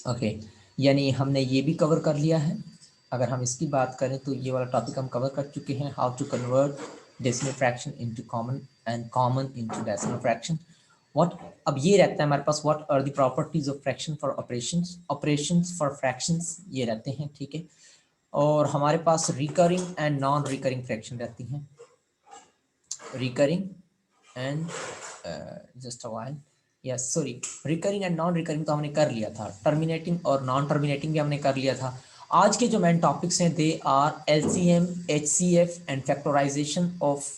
Okay, यानी हमने ये भी कवर कर लिया है। अगर हम इसकी बात करें तो ये वाला टॉपिक हम कवर कर चुके हैं, how to convert decimal fraction into common and common into decimal fraction. What, अब ये रहता है हमारे पास, what are the properties of fraction for operations, operations for fractions, ये रहते हैं, ठीक है। और हमारे पास recurring and non recurring fraction रहती हैं, recurring and just a while, yes sorry, recurring and non recurring तो हमने कर लिया था, टर्मिनेटिंग और नॉन टर्मिनेटिंग भी हमने कर लिया था। आज के जो मेन टॉपिक्स हैं they are LCM, HCF and factorisation of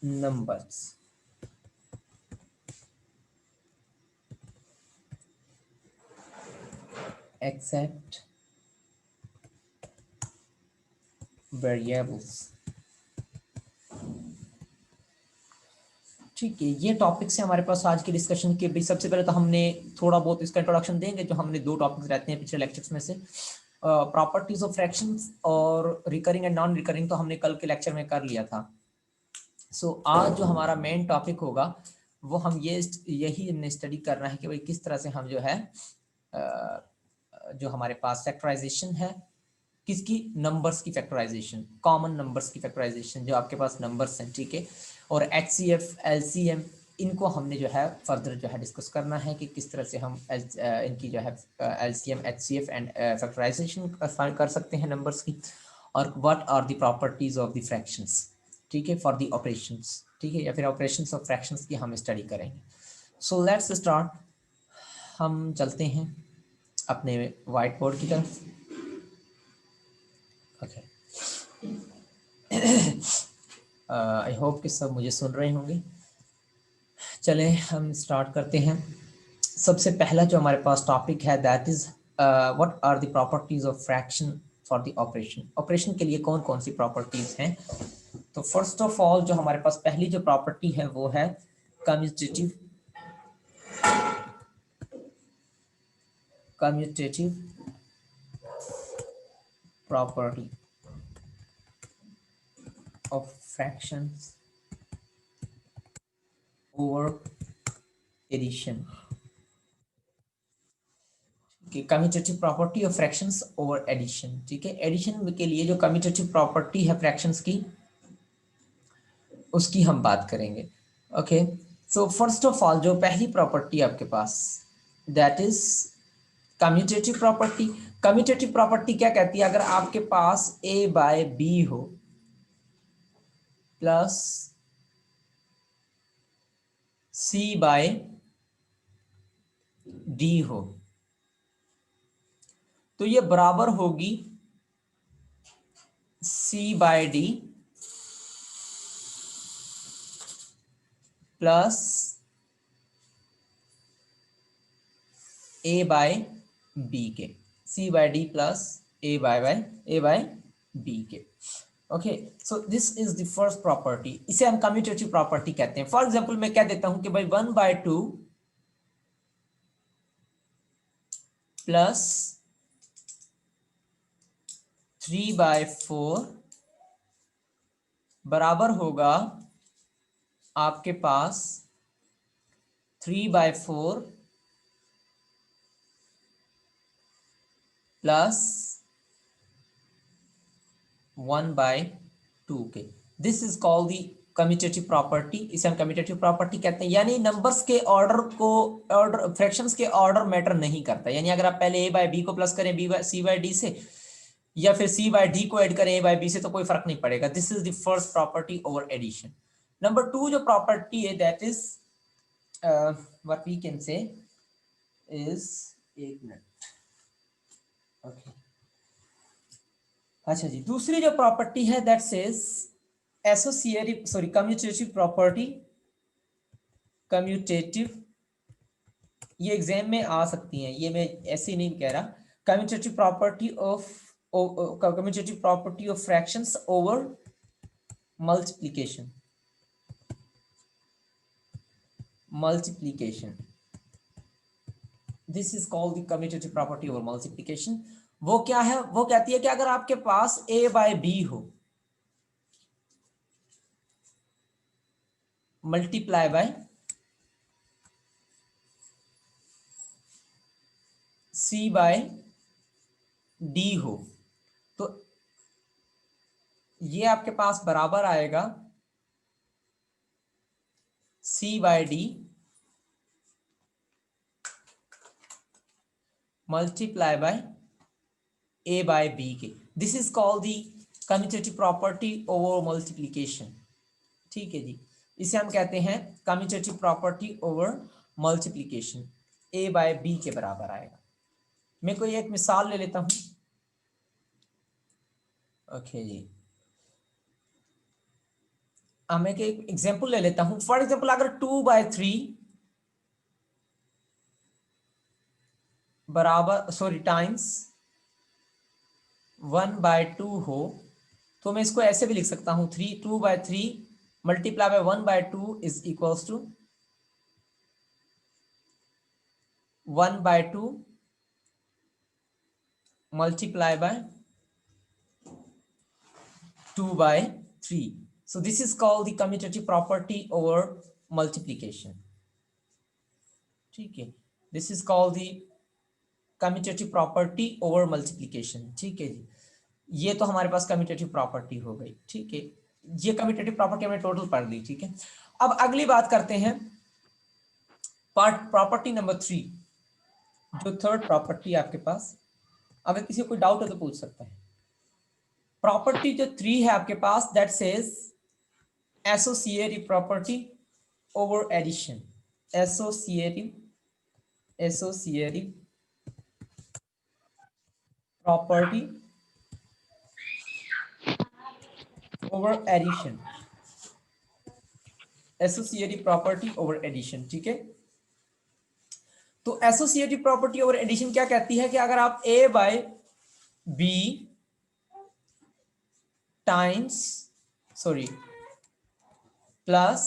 numbers. Except variables, ठीक है। ये टॉपिक्स हैं हमारे पास आज के डिस्कशन के। भी सबसे पहले तो हमने थोड़ा बहुत इसका इंट्रोडक्शन देंगे, जो हमने दो टॉपिक्स रहते हैं पिछले लेक्चर्स में से, प्रॉपर्टीज ऑफ फ्रैक्शंस और रिकरिंग एंड नॉन रिकरिंग तो हमने कल के लेक्चर में कर लिया था। सो आज जो हमारा मेन टॉपिक होगा वो हम यही हमने स्टडी करना है कि भाई किस तरह से हम जो है जो हमारे पास फैक्टराइजेशन है, किसकी, नंबर्स की फैक्टराइजेशन, कॉमन नंबर्स की फैक्टराइजेशन, जो आपके पास नंबर्स हैं, ठीक है। और एचसीएफ, एलसीएम, इनको हमने जो है फर्दर जो है डिस्कस करना है कि किस तरह से हम इनकी जो है एलसीएम, एचसीएफ एंड फैक्टराइजेशन कर सकते हैं नंबर्स की। और what are the properties of the fractions, ठीक है, फॉर द ऑपरेशंस, ठीक है, या फिर ऑपरेशंस ऑफ फ्रैक्शंस की हम स्टडी करेंगे। सो लेट्स स्टार्ट, हम चलते हैं अपने व्हाइट बोर्ड की तरफ। ओके, आई होप कि सब मुझे सुन रहे होंगे। चलें हम स्टार्ट करते हैं। सबसे पहला जो हमारे पास टॉपिक है that is what are the properties of fraction for the operation. Operation के लिए कौन कौन सी प्रॉपर्टीज हैं? तो फर्स्ट ऑफ ऑल जो हमारे पास पहली जो प्रॉपर्टी है वो है commutative, commutative property of fractions over addition. Commutative property of fractions over addition, ठीक है। एडिशन के लिए जो कम्यूटेटिव प्रॉपर्टी है फ्रैक्शंस की, उसकी हम बात करेंगे। Okay, so first of all जो पहली प्रॉपर्टी आपके पास that is commutative property. Commutative property क्या कहती है? अगर आपके पास ए बाय बी हो प्लस सी बाय डी हो, तो ये बराबर होगी C by D plus A by B के, C by D plus A by B के। Okay, so this is the first property, इसे हम कम्यूटेटिव प्रॉपर्टी कहते हैं। फॉर एग्जांपल मैं कह देता हूं कि भाई 1/2 प्लस 3/4 बराबर होगा आपके पास 3/4 प्लस 1/2 के। This is called the commutative property, इसे हम कम्यूटेटिव प्रॉपर्टी कहते हैं। यानी नंबर्स के ऑर्डर को, ऑर्डर फ्रैक्शंस के ऑर्डर मैटर नहीं करता। यानी अगर आप पहले ए बाय बी को प्लस करें B bye C by D से, या फिर सी बाय डी को ऐड करें ए बाय बी से, तो कोई फर्क नहीं पड़ेगा। This is the first property over addition. Number 2 जो प्रॉपर्टी है that is what we can say is, एक मिनट, ओके, अच्छा जी, दूसरी जो प्रॉपर्टी है that says associative, sorry, commutative property, commutative, ये एग्जाम में आ सकती हैं, ये मैं ऐसे ही नहीं कह रहा। Commutative property of, commutative property of fractions over multiplication, multiplication, this is called the commutative property over multiplication. वो क्या है? वो कहती है कि अगर आपके पास ए बाय बी हो multiply by C by D हो, तो ये आपके पास बराबर आएगा C by D multiply by A by B के। This is called the commutative property over multiplication. ठीक है जी, इसे हम कहते हैं commutative property over multiplication. A by B के बराबर आएगा। मैं कोई एक मिसाल ले लेता हूं। ओके जी, मैं एक एग्जांपल ले लेता हूं। फॉर एग्जांपल अगर 2/3 बराबर सॉरी टाइम्स 1/2 हो, तो मैं इसको ऐसे भी लिख सकता हूं 2/3 multiply by 1/2 is equals to 1/2 multiply by 2/3. So this is called the commutative property over multiplication. ठीक है, this is called the commutative property over multiplication. ठीक है जी, ये तो हमारे पास commutative property हो गई। ठीक है, ये commutative property हमने टोटल पढ़ ली। ठीक है, अब अगली बात करते हैं प्रॉपर्टी नंबर 3, जो थर्ड प्रॉपर्टी आपके पास। अगर किसी को कोई डाउट है तो पूछ सकता है। प्रॉपर्टी जो 3 है आपके पास, that says associative property over addition. Associative property over addition. Associative property over addition. ठीक है, तो एसोसिएटिव प्रॉपर्टी ओवर एडिशन क्या कहती है कि अगर आप A by B times sorry plus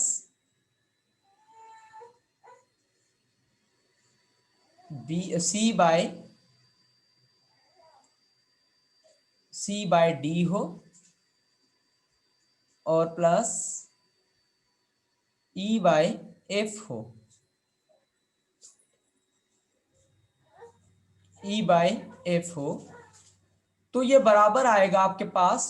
B C by D हो और प्लस ई बाय एफ हो, ई बाय एफ हो, तो ये बराबर आएगा आपके पास।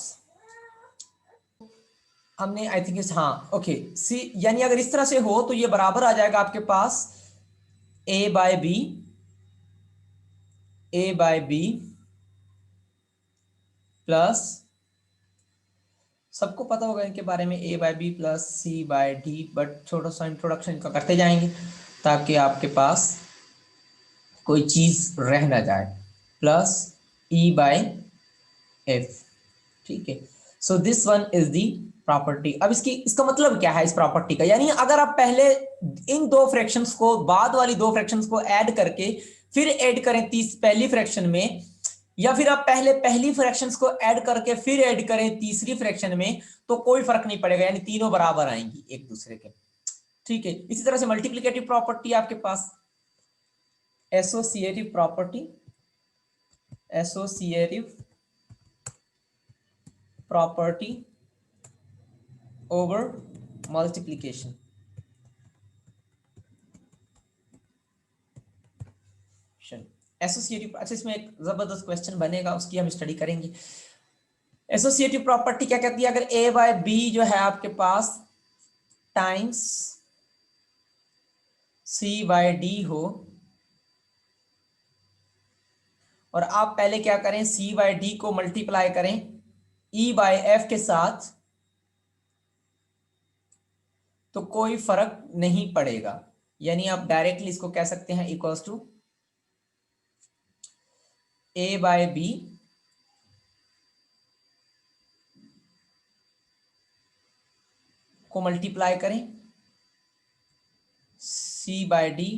हमने आई थिंक हाँ ओके सी, यानी अगर इस तरह से हो तो ये बराबर आ जाएगा आपके पास ए बाय बी प्लस, सबको पता होगा इनके बारे में, A by B plus C by D, but छोटा सा इंट्रोडक्शन का करते जाएंगे ताकि आपके पास कोई चीज रह ना जाए। Plus E by F. ठीक है, so this one is the property. अब इसका मतलब क्या है इस प्रॉपर्टी का, यानी अगर आप पहले इन दो फ्रैक्शंस को, बाद वाली दो फ्रैक्शंस को ऐड करके फिर ऐड करें पहली फ्रैक्शन में, या फिर आप पहले पहली फ्रैक्शंस को ऐड करके फिर ऐड करें तीसरी फ्रैक्शन में, तो कोई फर्क नहीं पड़ेगा, यानी तीनों बराबर आएंगी एक दूसरे के। ठीक है, इसी तरह से मल्टीप्लिकेटिव प्रॉपर्टी आपके पास associative property over multiplication. Associative, अच्छा इसमें एक जबरदस्त क्वेश्चन बनेगा, उसकी हम स्टडी करेंगे। एसोसिएटिव प्रॉपर्टी क्या कहती है, अगर ए बाय बी जो है आपके पास टाइम्स सी बाय डी हो, और आप पहले क्या करें, सी बाय डी को मल्टीप्लाई करें ई बाय एफ के साथ, तो कोई फर्क नहीं पड़ेगा। यानी आप डायरेक्टली इसको कह सकते हैं equals to A by B को मल्टीप्लाई करें सी बाय डी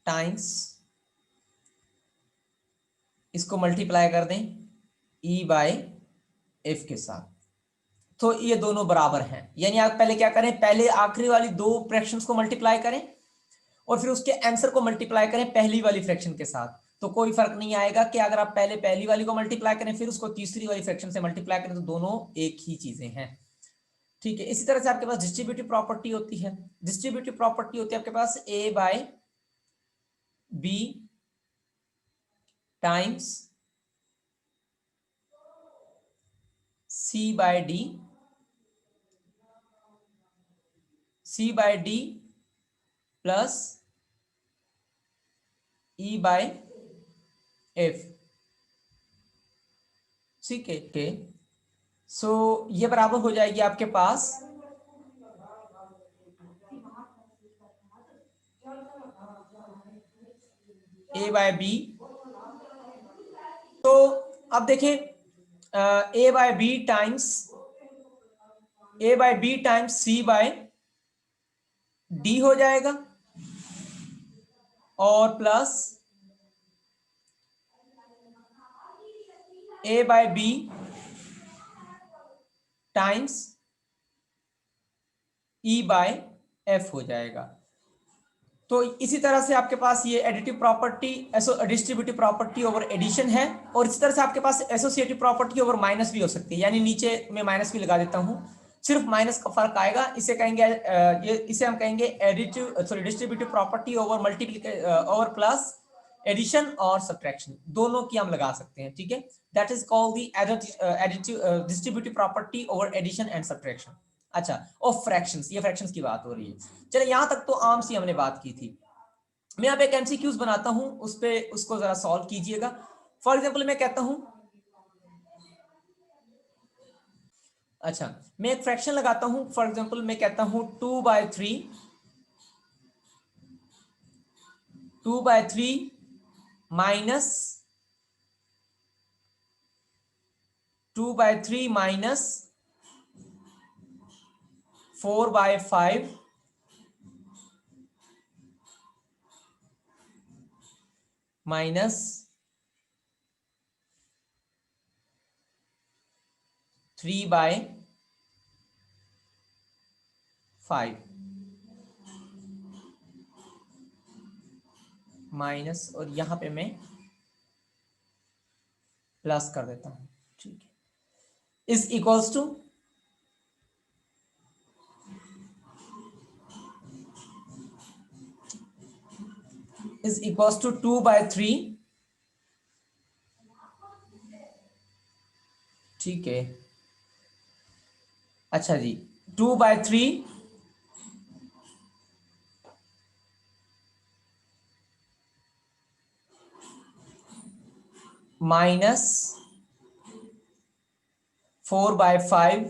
टाइम्स, इसको मल्टीप्लाई कर दें ई बाय एफ के साथ, तो ये दोनों बराबर हैं। यानी आप पहले क्या करें, पहले आखिरी वाली दो फ्रैक्शंस को मल्टीप्लाई करें और फिर उसके आंसर को मल्टीप्लाई करें पहली वाली फ्रैक्शन के साथ, तो कोई फर्क नहीं आएगा कि अगर आप पहले पहली वाली को मल्टीप्लाई करें फिर उसको तीसरी वाली फ्रैक्शन से मल्टीप्लाई करें, तो दोनों एक ही चीजें हैं। ठीक है। इसी तरह से आपके पास डिस्ट्रीब्यूटिव प्रॉपर्टी होती है। डिस्ट्रीब्यूटिव प्रॉपर्टी होती है आपके पास A by B times C by D, C by D plus E by F. ठीक है। सो ये बराबर हो जाएगी आपके पास ए बाय बी। तो अब देखें A by B times C by D हो जाएगा और plus A by B times E by F हो जाएगा। तो इसी तरह से आपके पास ये additive property, distributive property over addition है। और इसी तरह से आपके पास एसोसिएटिव प्रॉपर्टी ओवर माइनस भी हो सकती है, यानी नीचे में माइनस भी लगा देता हूं, सिर्फ माइनस का फर्क आएगा। इसे कहेंगे इसे हम कहेंगे distributive property over over plus addition और सब्ट्रैक्शन, दोनों की हम लगा सकते हैं। ठीक है, that is called the additive distributive property over addition and subtraction. अच्छा, और फ्रैक्शंस, ये फ्रैक्शंस की बात हो रही है। चलिए यहां तक तो आम सी हमने बात की थी। मैं यहाँ पे एक एमसीक्यूज बनाता हूं, उसको जरा सॉल्व कीजिएगा। फॉर एग्जांपल मैं कहता हूं, अच्छा मैं एक फ्रैक्शन लगाता हूं। फॉर एग्जांपल मैं कहता हूं 2/3 माइनस 2/3 माइनस 4/5 माइनस 3/5 माइनस, और यहां पे मैं प्लस कर देता हूं। ठीक है, is equals to is equals to 2/3। ठीक है, अच्छा जी, 2/3 माइनस 4/5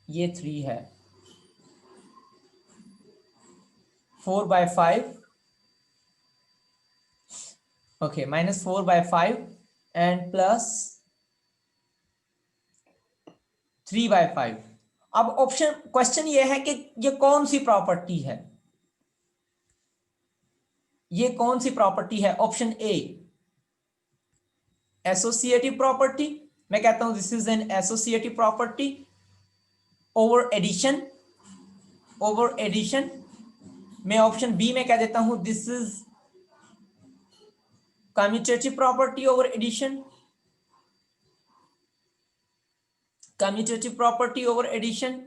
ये 3 है, 4/5 ओके, माइनस 4/5 एंड प्लस 3/5। अब ऑप्शन क्वेश्चन ये है कि ये कौन सी प्रॉपर्टी है, ये कौन सी प्रॉपर्टी है। ऑप्शन ए एसोसिएटिव प्रॉपर्टी, मैं कहता हूं this is an associative property over addition. मैं ऑप्शन बी में कह देता हूं this is commutative property over addition, commutative property over addition.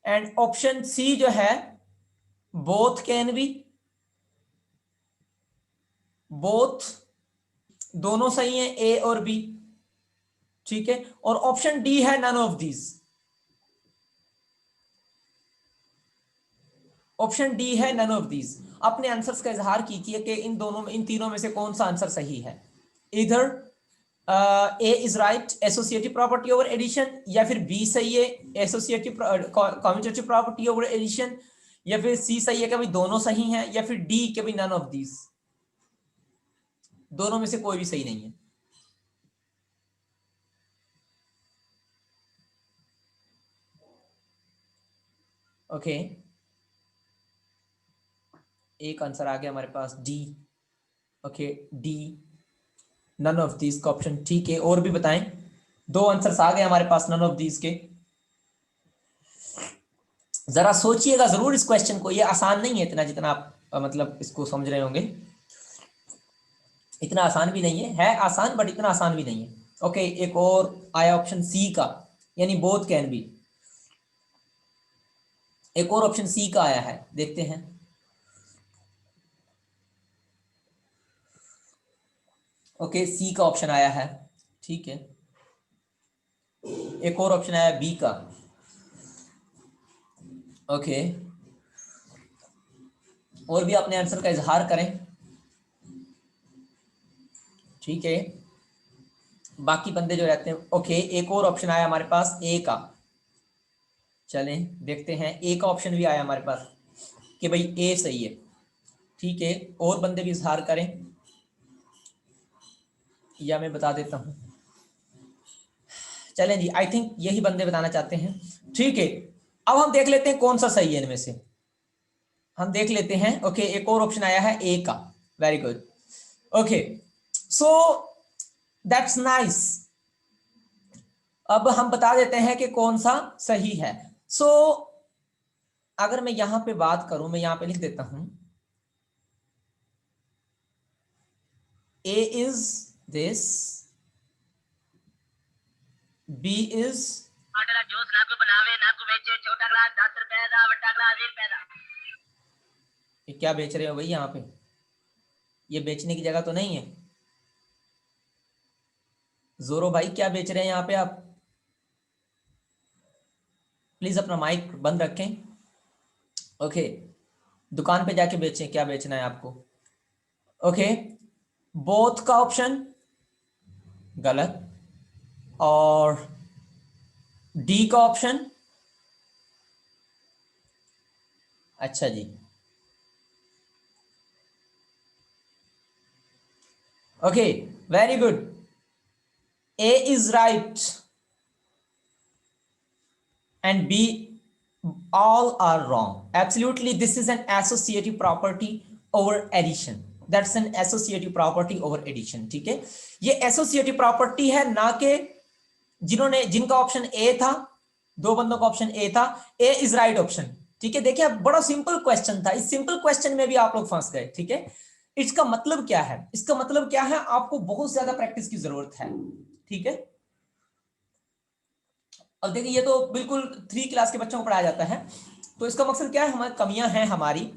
And option C जो है बोथ कैन बी, बोथ दोनों सही हैं, ए और बी। ठीक है, और ऑप्शन डी है none of these, option D है नन ऑफ दीज। अपने आंसर्स का इजहार कीजिए कि इन तीनों में से कौन सा आंसर सही है। इधर A is right associative property over addition, या फिर बी सही है associative commutative property over addition, या फिर सी सही है कि भाई दोनों सही हैं, या फिर डी के भाई नन ऑफ दीज, दोनों में से कोई भी सही नहीं है। ओके एक आंसर आ गया हमारे पास D. Okay D none of these का ऑप्शन ठीक है। और भी बताएं, दो आंसर्स आ गए हमारे पास नन ऑफ दीज के। जरा सोचिएगा जरूर इस क्वेश्चन को, ये आसान नहीं है इतना जितना आप मतलब इसको समझ रहे होंगे। इतना आसान भी नहीं है आसान बट इतना आसान भी नहीं है। ओके, एक और आया ऑप्शन सी का, यानी बोथ कैन बी। एक और ऑप्शन सी का आया है, देखते हैं। ओके, सी का ऑप्शन आया है, ठीक है। एक और ऑप्शन आया बी का। ओके, और भी अपने आंसर का इजहार करें, ठीक है। बाकी बंदे जो रहते हैं, ओके, एक और ऑप्शन आया हमारे पास ए का। चलें देखते हैं, ए का ऑप्शन भी आया हमारे पास कि भाई ए सही है, ठीक है। और बंदे भी इजहार करें या मैं बता देता हूं। चलें जी, आई थिंक यही बंदे बताना चाहते हैं, ठीक है। अब हम देख लेते हैं कौन सा सही है इनमें से, हम देख लेते हैं। ओके, एक और ऑप्शन आया है ए का, very good. Okay, so that's nice. अब हम बता देते हैं कि कौन सा सही है। सो अगर मैं यहां पे बात करूं, मैं यहां पे लिख देता हूं A is this, B is, juice ना को बनावे ना को बेचे, छोटा ग्लास 10 रुपए का, बड़ा ग्लास 20 रुपए का। ये क्या बेच रहे हो भाई यहाँ पे? ये बेचने की जगह तो नहीं है। जोरो भाई क्या बेच रहे हैं यहाँ पे आप? प्लीज अपना माइक बंद रखें। ओके, दुकान पे जाके बेचें, क्या बेचना है आपको? ओके, बोथ का ऑप्शन गलत, और डी का ऑप्शन, अच्छा जी। Okay, very good, A is right and B all are wrong. Absolutely, this is an associative property over addition. That's an associative property over addition. ठीक है, ये associative property है, ना कि जिनका ऑप्शन ए था, दो बंदों का ऑप्शन ए था, ए इज राइट ऑप्शन। ठीक है, देखिए बड़ा सिंपल क्वेश्चन था, इस सिंपल क्वेश्चन में भी आप लोग फंस गए। ठीक है, इसका मतलब क्या है? इसका मतलब क्या है, आपको बहुत ज्यादा प्रैक्टिस की जरूरत है। ठीक है, अब देखिए ये तो बिल्कुल 3 क्लास के बच्चों को पढ़ाया जाता है, तो इसका मकसद क्या है, हमारी कमियां हैं, हमारी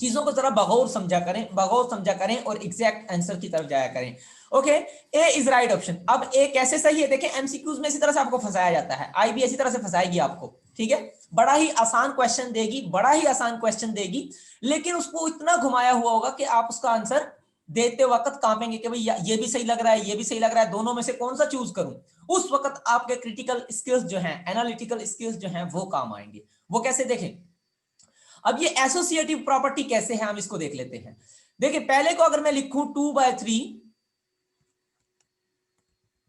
चीजों को जरा बगौर समझा करें, बगौर समझा करें और एग्जैक्ट आंसर की तरफ जाया करें। Okay, A is right option. अब ए कैसे सही है, देखिए एमसीक्यूज में इसी तरह से आपको फंसाया जाता है, आई भी इसी तरह से फंसाएगी आपको। ठीक है, बड़ा ही आसान क्वेश्चन देगी, बड़ा ही आसान क्वेश्चन देगी, लेकिन उसको इतना घुमाया हुआ होगा कि आप उसका आंसर देते वक्त कांपेंगे कि भाई ये भी सही लग रहा है, ये भी सही लग रहा है, दोनों में से कौन सा चूज करूं। उस वक्त आपके क्रिटिकल स्किल्स जो हैं, एनालिटिकल स्किल्स जो हैं, वो काम आएंगे। वो कैसे, देखें। अब ये एसोसिएटिव प्रॉपर्टी कैसे है, हम इसको देख लेते हैं। देखिए पहले को अगर मैं लिखूं 2/3,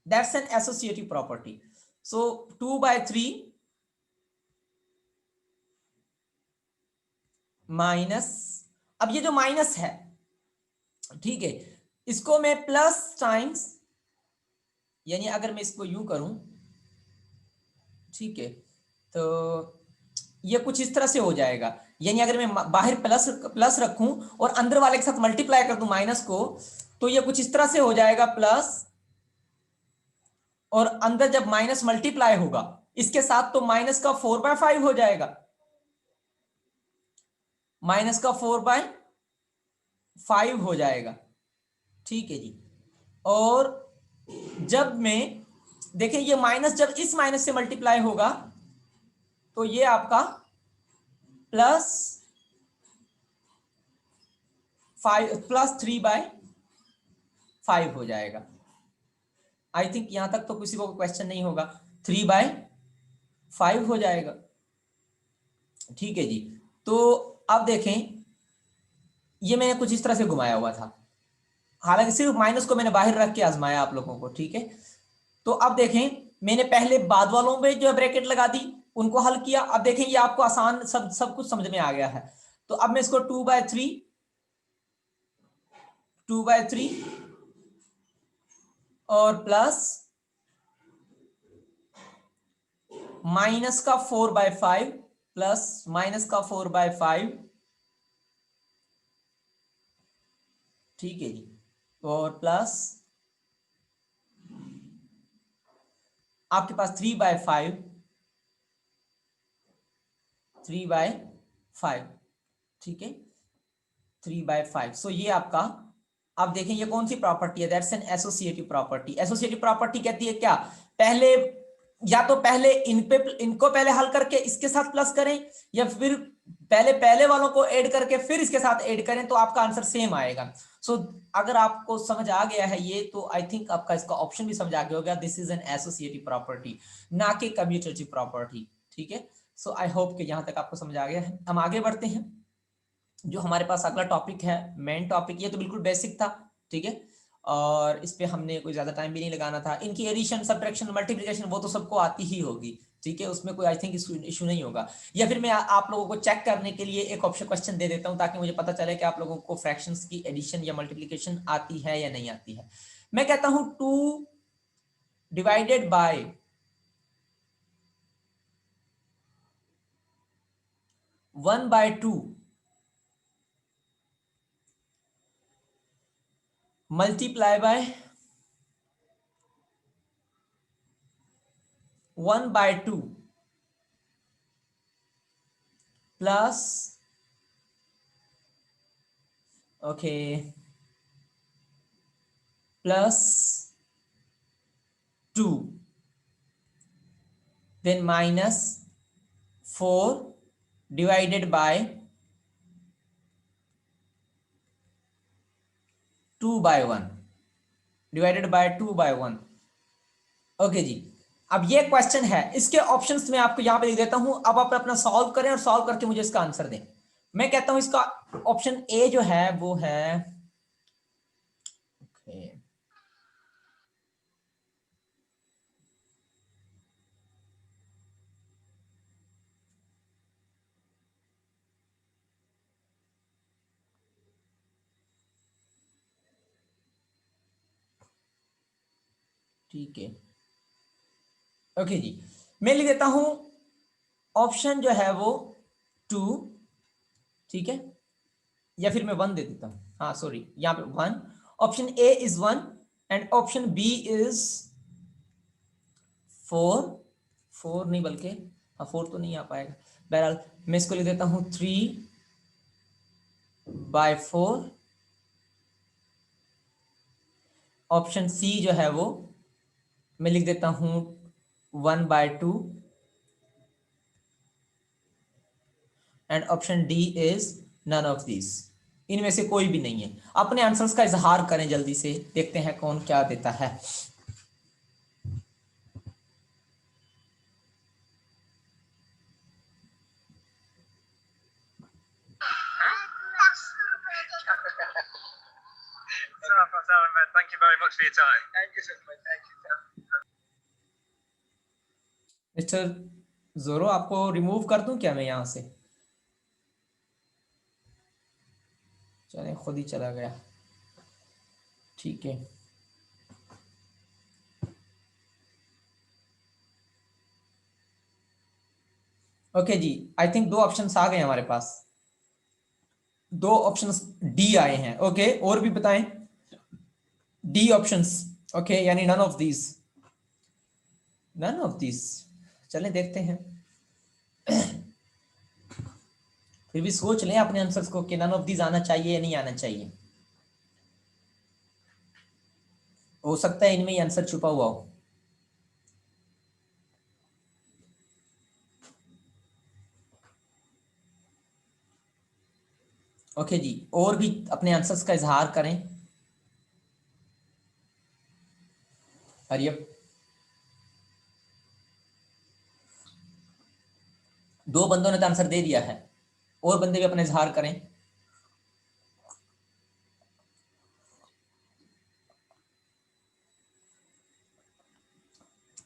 that's an associative property. So 2/3 minus, अब ये जो माइनस है, ठीक है, इसको मैं प्लस टाइम्स, यानी अगर मैं इसको यूं करूं, ठीक है, तो ये कुछ इस तरह से हो जाएगा। यानी अगर मैं बाहर प्लस प्लस रखूं और अंदर वाले के साथ मल्टीप्लाई कर दूं माइनस को, तो ये कुछ इस तरह से हो जाएगा प्लस, और अंदर जब माइनस मल्टीप्लाई होगा इसके साथ, तो माइनस का 4/5 हो जाएगा, माइनस का 4/5 हो जाएगा। ठीक है जी, और जब मैं, देखिए ये माइनस जब इस माइनस से मल्टीप्लाई होगा, तो ये आपका प्लस 3/5 हो जाएगा। आई थिंक यहां तक तो किसी को क्वेश्चन नहीं होगा, 3/5 हो जाएगा। ठीक है जी, तो अब देखें, ये मैंने कुछ इस तरह से घुमाया हुआ था, हालांकि सिर्फ माइनस को मैंने बाहर रख के आजमाया आप लोगों को। ठीक है, तो अब देखें, मैंने पहले बाद वालों में जो ब्रैकेट लगा दी, उनको हल किया। अब देखें ये आपको आसान सब कुछ समझ में आ गया है। तो अब मैं इसको 2/3 और प्लस माइनस का 4/5 प्लस माइनस का 4/5, ठीक है जी, और प्लस आपके पास 3/5, 3/5, ठीक है, 3/5। सो ये आपका, आप देखें ये कौन सी प्रॉपर्टी है, that's an associative property. Associative property कहती है क्या, पहले या तो पहले इनको पहले हल करके इसके साथ प्लस करें, या फिर पहले वालों को ऐड करके फिर इसके साथ ऐड करें, तो आपका आंसर सेम आएगा। सो अगर आपको समझ आ गया है ये, तो आई थिंक आपका इसका ऑप्शन भी समझ आ गया होगा, this is an associative property, ना कि कम्यूटेटिव प्रॉपर्टी, ठीक है। सो आई होप कि यहां तक आपको समझ आ गया है। हम आगे बढ़ते हैं, जो हमारे पास अगला टॉपिक है, मेन टॉपिक, ये तो बिल्कुल बेसिक था, ठीक है, और इस पे हमने कोई ज्यादा टाइम भी नहीं लगाना था। इनकी एडिशन, सब्ट्रैक्शन, मल्टीप्लिकेशन वो तो सबको आती ही होगी, ठीक है, उसमें कोई आई थिंक इशू नहीं होगा। या फिर मैं आप लोगों को चेक करने के लिए एक ऑप्शन क्वेश्चन दे देता हूं, ताकि मुझे पता चले कि आप लोगों को फ्रैक्शंस की एडिशन या मल्टीप्लिकेशन आती है या नहीं आती है। मैं कहता हूं 2 divided by 1/2 multiply by 1/2 plus, okay, plus 2, then minus 4 divided by 2/1, divided by 2/1। Okay जी, अब ये क्वेश्चन है, इसके ऑप्शंस मैं आपको यहां पे लिख देता हूं, अब आप अपना सॉल्व करें और सॉल्व करके मुझे इसका आंसर दें। मैं कहता हूं इसका ऑप्शन ए जो है वो है, ओके, ठीक है, ओके जी, मैं लिख देता हूं ऑप्शन जो है वो 2, ठीक है, या फिर मैं 1 दे देता हूं, हाँ सॉरी, यहां पे 1, option A is 1 and option B is 4, 4 नहीं बल्कि, हाँ 4 तो नहीं आ पाएगा, बहरहाल मैं इसको लिख देता हूं 3/4। ऑप्शन सी जो है वो मैं लिख देता हूं 1/2 and option D is none of this, इनमें से कोई भी नहीं है। अपने आंसर्स का इजहार करें जल्दी से, देखते हैं कौन क्या देता है। Thank you very much for your time. Thank you so much. Thank you, sir. Mister जोरो, आपको रिमूव कर दूं क्या मैं यहां से? चले, खुद ही चला गया, ठीक है। ओके जी, आई थिंक 2 ऑप्शंस आ गए हमारे पास, 2 ऑप्शंस डी आए हैं, ओके, और भी बताएं, डी ऑप्शंस, ओके, यानी none of these, none of these, चलें देखते हैं। फिर भी सोच लें अपने आंसर्स को कि नन ऑफ दीज आना चाहिए या नहीं आना चाहिए, हो सकता है इनमें ही आंसर छुपा हुआ हो। ओके जी, और भी अपने आंसर्स का इजहार करें, हरियप, 2 बंदों ने तो आंसर दे दिया है, और बंदे भी अपना इजहार करें।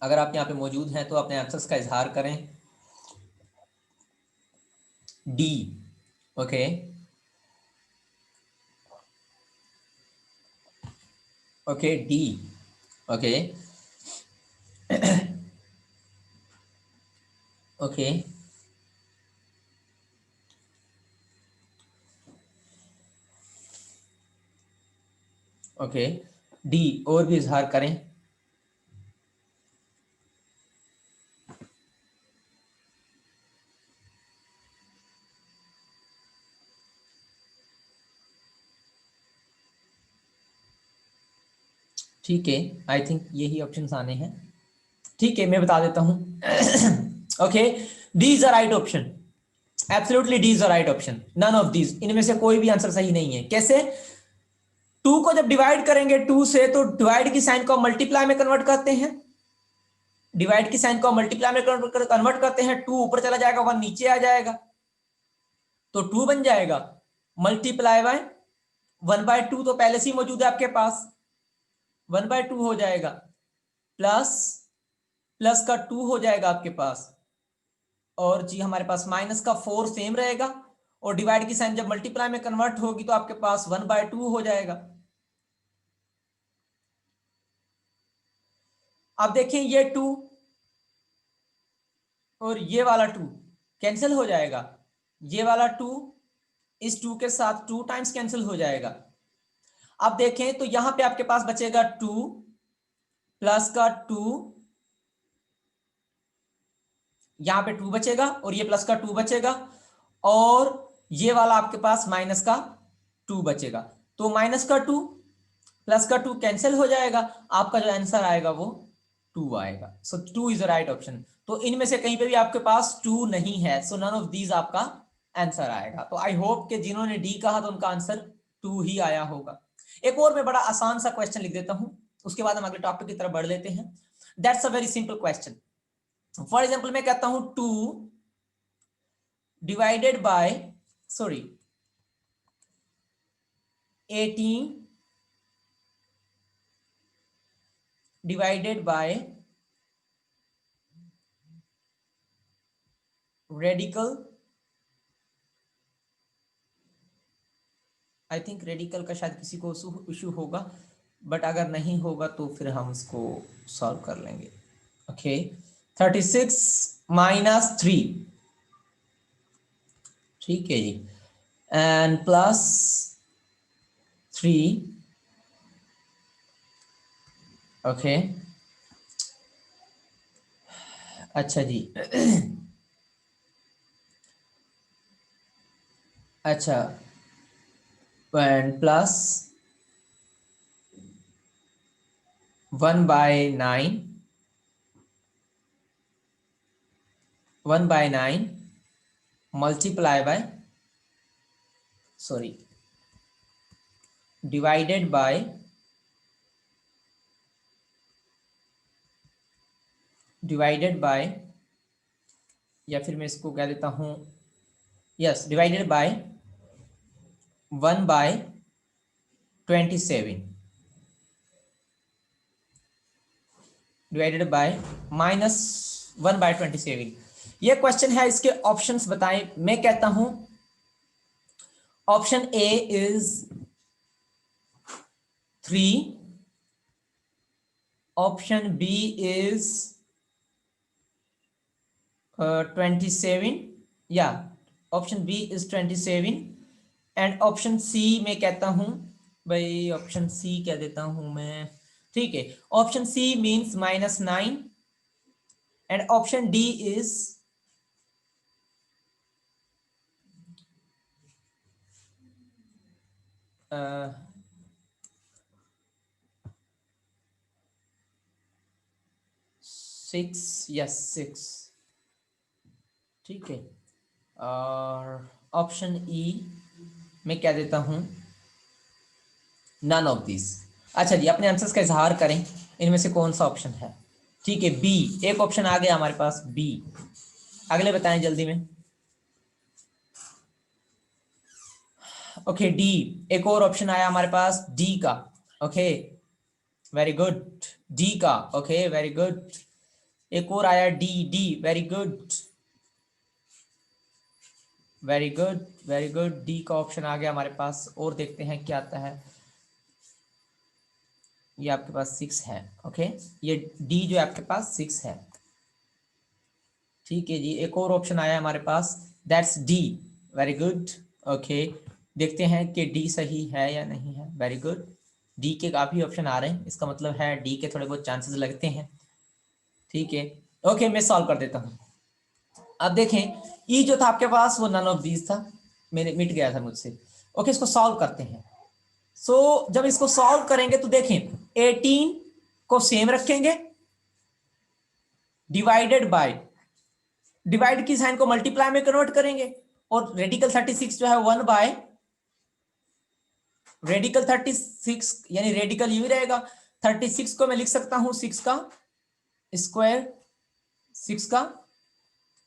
अगर आप यहाँ पे मौजूद हैं तो अपने आंसर्स का इजहार करें। D, okay, okay, D, okay, okay, okay, D और भी इजहार करें। ठीक है, आई थिंक यही ऑप्शंस आने हैं। ठीक है, मैं बता देता हूं। Okay, D is the right option, absolutely D is the right option, none of these, इनमें से कोई भी आंसर सही नहीं है। कैसे? टू को जब डिवाइड करेंगे टू से, तो डिवाइड की साइन को मल्टीप्लाई में कन्वर्ट करते हैं, डिवाइड की साइन को मल्टीप्लाई में कन्वर्ट करते हैं, टू ऊपर चला जाएगा, वन नीचे आ जाएगा, तो टू बन जाएगा, मल्टीप्लाई बाय 1/2 तो पहले से ही मौजूद है आपके पास, 1/2 हो जाएगा, प्लस प्लस का 2 हो जाएगा आपके पास, और जी हमारे पास माइनस का 4 सेम रहेगा, और डिवाइड की साइन जब मल्टीप्लाई में कन्वर्ट होगी तो आपके पास 1/2 हो जाएगा। अब देखें, ये 2 और ये वाला 2 कैंसिल हो जाएगा, ये वाला 2 इस 2 के साथ 2 टाइम्स कैंसिल हो जाएगा। अब देखें तो यहां पे आपके पास बचेगा 2 प्लस का 2, यहां पे 2 बचेगा और ये प्लस का 2 बचेगा, और ये वाला आपके पास माइनस का 2 बचेगा, तो माइनस का 2 प्लस का 2 कैंसिल हो जाएगा, आपका जो आंसर आएगा वो 2 आएगा। सो 2 इज द राइट ऑप्शन। तो इनमें से कहीं पे भी आपके पास 2 नहीं है, सो नन ऑफ दीज आपका आंसर आएगा। तो आई होप कि जिन्होंने डी कहा तो उनका आंसर 2 ही आया होगा। एक और मैं बड़ा आसान सा क्वेश्चन लिख देता हूं, उसके बाद हम अगले टॉपिक की तरफ बढ़ लेते हैं। That's a very simple question. For example मैं कहता हूं 2 divided bye 18 divided by radical, I think radical का शायद किसी को इशू होगा, बट अगर नहीं होगा तो फिर हम इसको सॉल्व कर लेंगे। ओके, 36 माइनस 3, ठीक है जी, एंड प्लस 3, ओके, अच्छा जी। अच्छा, and plus 1/9, 1/9 multiply by divided by या फिर मैं इसको कह देता हूं, yes, divided by 1/27 divided by -1/27। ये क्वेश्चन है, इसके ऑप्शंस बताएं। मैं कहता हूं option A is 3, option B is 27, या option B is 27, and option C में कहता हूं, भाई ऑप्शन सी कह देता हूं मैं, ठीक है, option C means -9, and option D is 6, yes 6, ठीक है, और ऑप्शन ई मैं कह देता हूं नन ऑफ दिस। अच्छा जी, अपने आंसर्स का इजहार करें, इनमें से कौन सा ऑप्शन है। ठीक है, बी, एक ऑप्शन आ गया हमारे पास बी, अगले बताएं जल्दी में। ओके, डी, एक और ऑप्शन आया हमारे पास डी का। ओके, वेरी गुड, डी का, ओके वेरी गुड, एक और आया D, D, very good very good very good, D का ऑप्शन आ गया हमारे पास, और देखते हैं क्या आता है। ये आपके पास 6 है, ओके, ये डी जो है आपके पास 6 है, ठीक है जी। एक और ऑप्शन आया हमारे पास, that's D, very good, okay, देखते हैं कि डी सही है या नहीं है, वेरी गुड, डी के काफी ऑप्शन आ रहे हैं, इसका मतलब है डी के थोड़े बहुत चांसेस लगते हैं। ठीक है, ओके मैं सॉल्व कर देता हूँ। अब देखें ई जो था आपके पास वो नन ऑफ दीज था, मेरे मिट गया था मुझसे। ओके इसको सॉल्व करते हैं। सो जब इसको सॉल्व करेंगे तो देखें 18 को सेम रखेंगे, डिवाइडेड बाय, डिवाइड की साइन को मल्टीप्लाई में कन्वर्ट करेंगे, और रेडिकल 36 जो है 1 बाय रेडिकल 36, यानी रेडिकल यू ही रहेगा। 36 को मैं लिख सकता हूं 6 का स्क्वायर, 6 का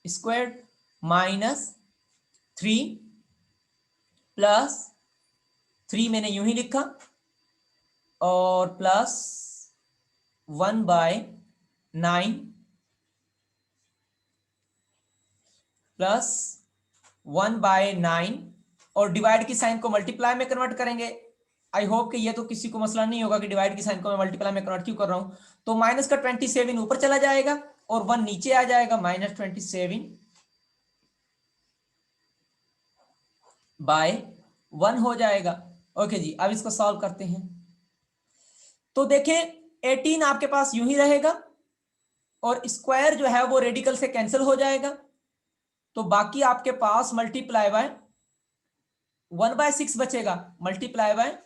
स्क्वायर माइनस 3 प्लस 3 मैंने यूं ही लिखा, और प्लस 1 बाय 9 प्लस 1 बाय 9, और डिवाइड की साइन को मल्टीप्लाई में कन्वर्ट करेंगे। आई होप कि ये तो किसी को मसला नहीं होगा कि डिवाइड की साइन को मैं मल्टीप्लाई में कन्वर्ट क्यों कर रहा हूं। तो माइनस का 27 ऊपर चला जाएगा और 1 नीचे आ जाएगा, माइनस 27 बाय 1 हो जाएगा। ओके जी, अब इसको सॉल्व करते हैं। तो देखें 18 आपके पास यूं ही रहेगा, और स्क्वायर जो है वो रेडिकल से कैंसिल हो जाएगा, तो बाकी आपके पास मल्टीप्लाई बाय 1/6 बचेगा, मल्टीप्लाई बाय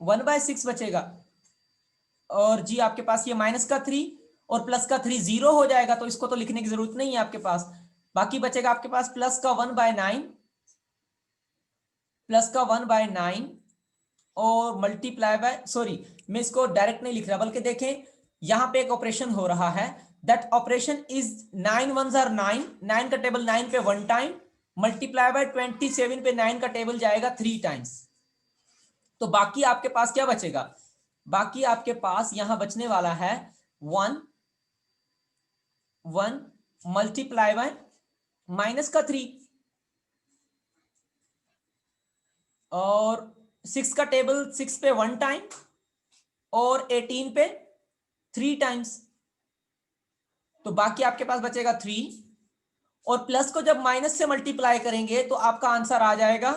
1/6 बचेगा। और जी आपके पास ये माइनस का 3 और प्लस का 3 0 हो जाएगा, तो इसको तो लिखने की जरूरत नहीं है आपके पास। बाकी बचेगा आपके पास प्लस का 1/9, प्लस का 1/9 और मल्टीप्लाई बाय, सॉरी मैं इसको डायरेक्ट नहीं लिख रहा, बल्कि देखें यहां पे एक ऑपरेशन हो रहा है, that operation is 9 1s are 9, 9 का टेबल 9 पे 1 टाइम, मल्टीप्लाई बाय 27 पे 9 का टेबल जाएगा 3 टाइम्स। तो बाकी आपके पास क्या बचेगा, बाकी आपके पास यहां बचने वाला है 1 1 मल्टीप्लाई बाय माइनस का 3, और 6 का टेबल 6 पे 1 टाइम और 18 पे 3 टाइम्स, तो बाकी आपके पास बचेगा 3, और प्लस को जब माइनस से मल्टीप्लाई करेंगे तो आपका आंसर आ जाएगा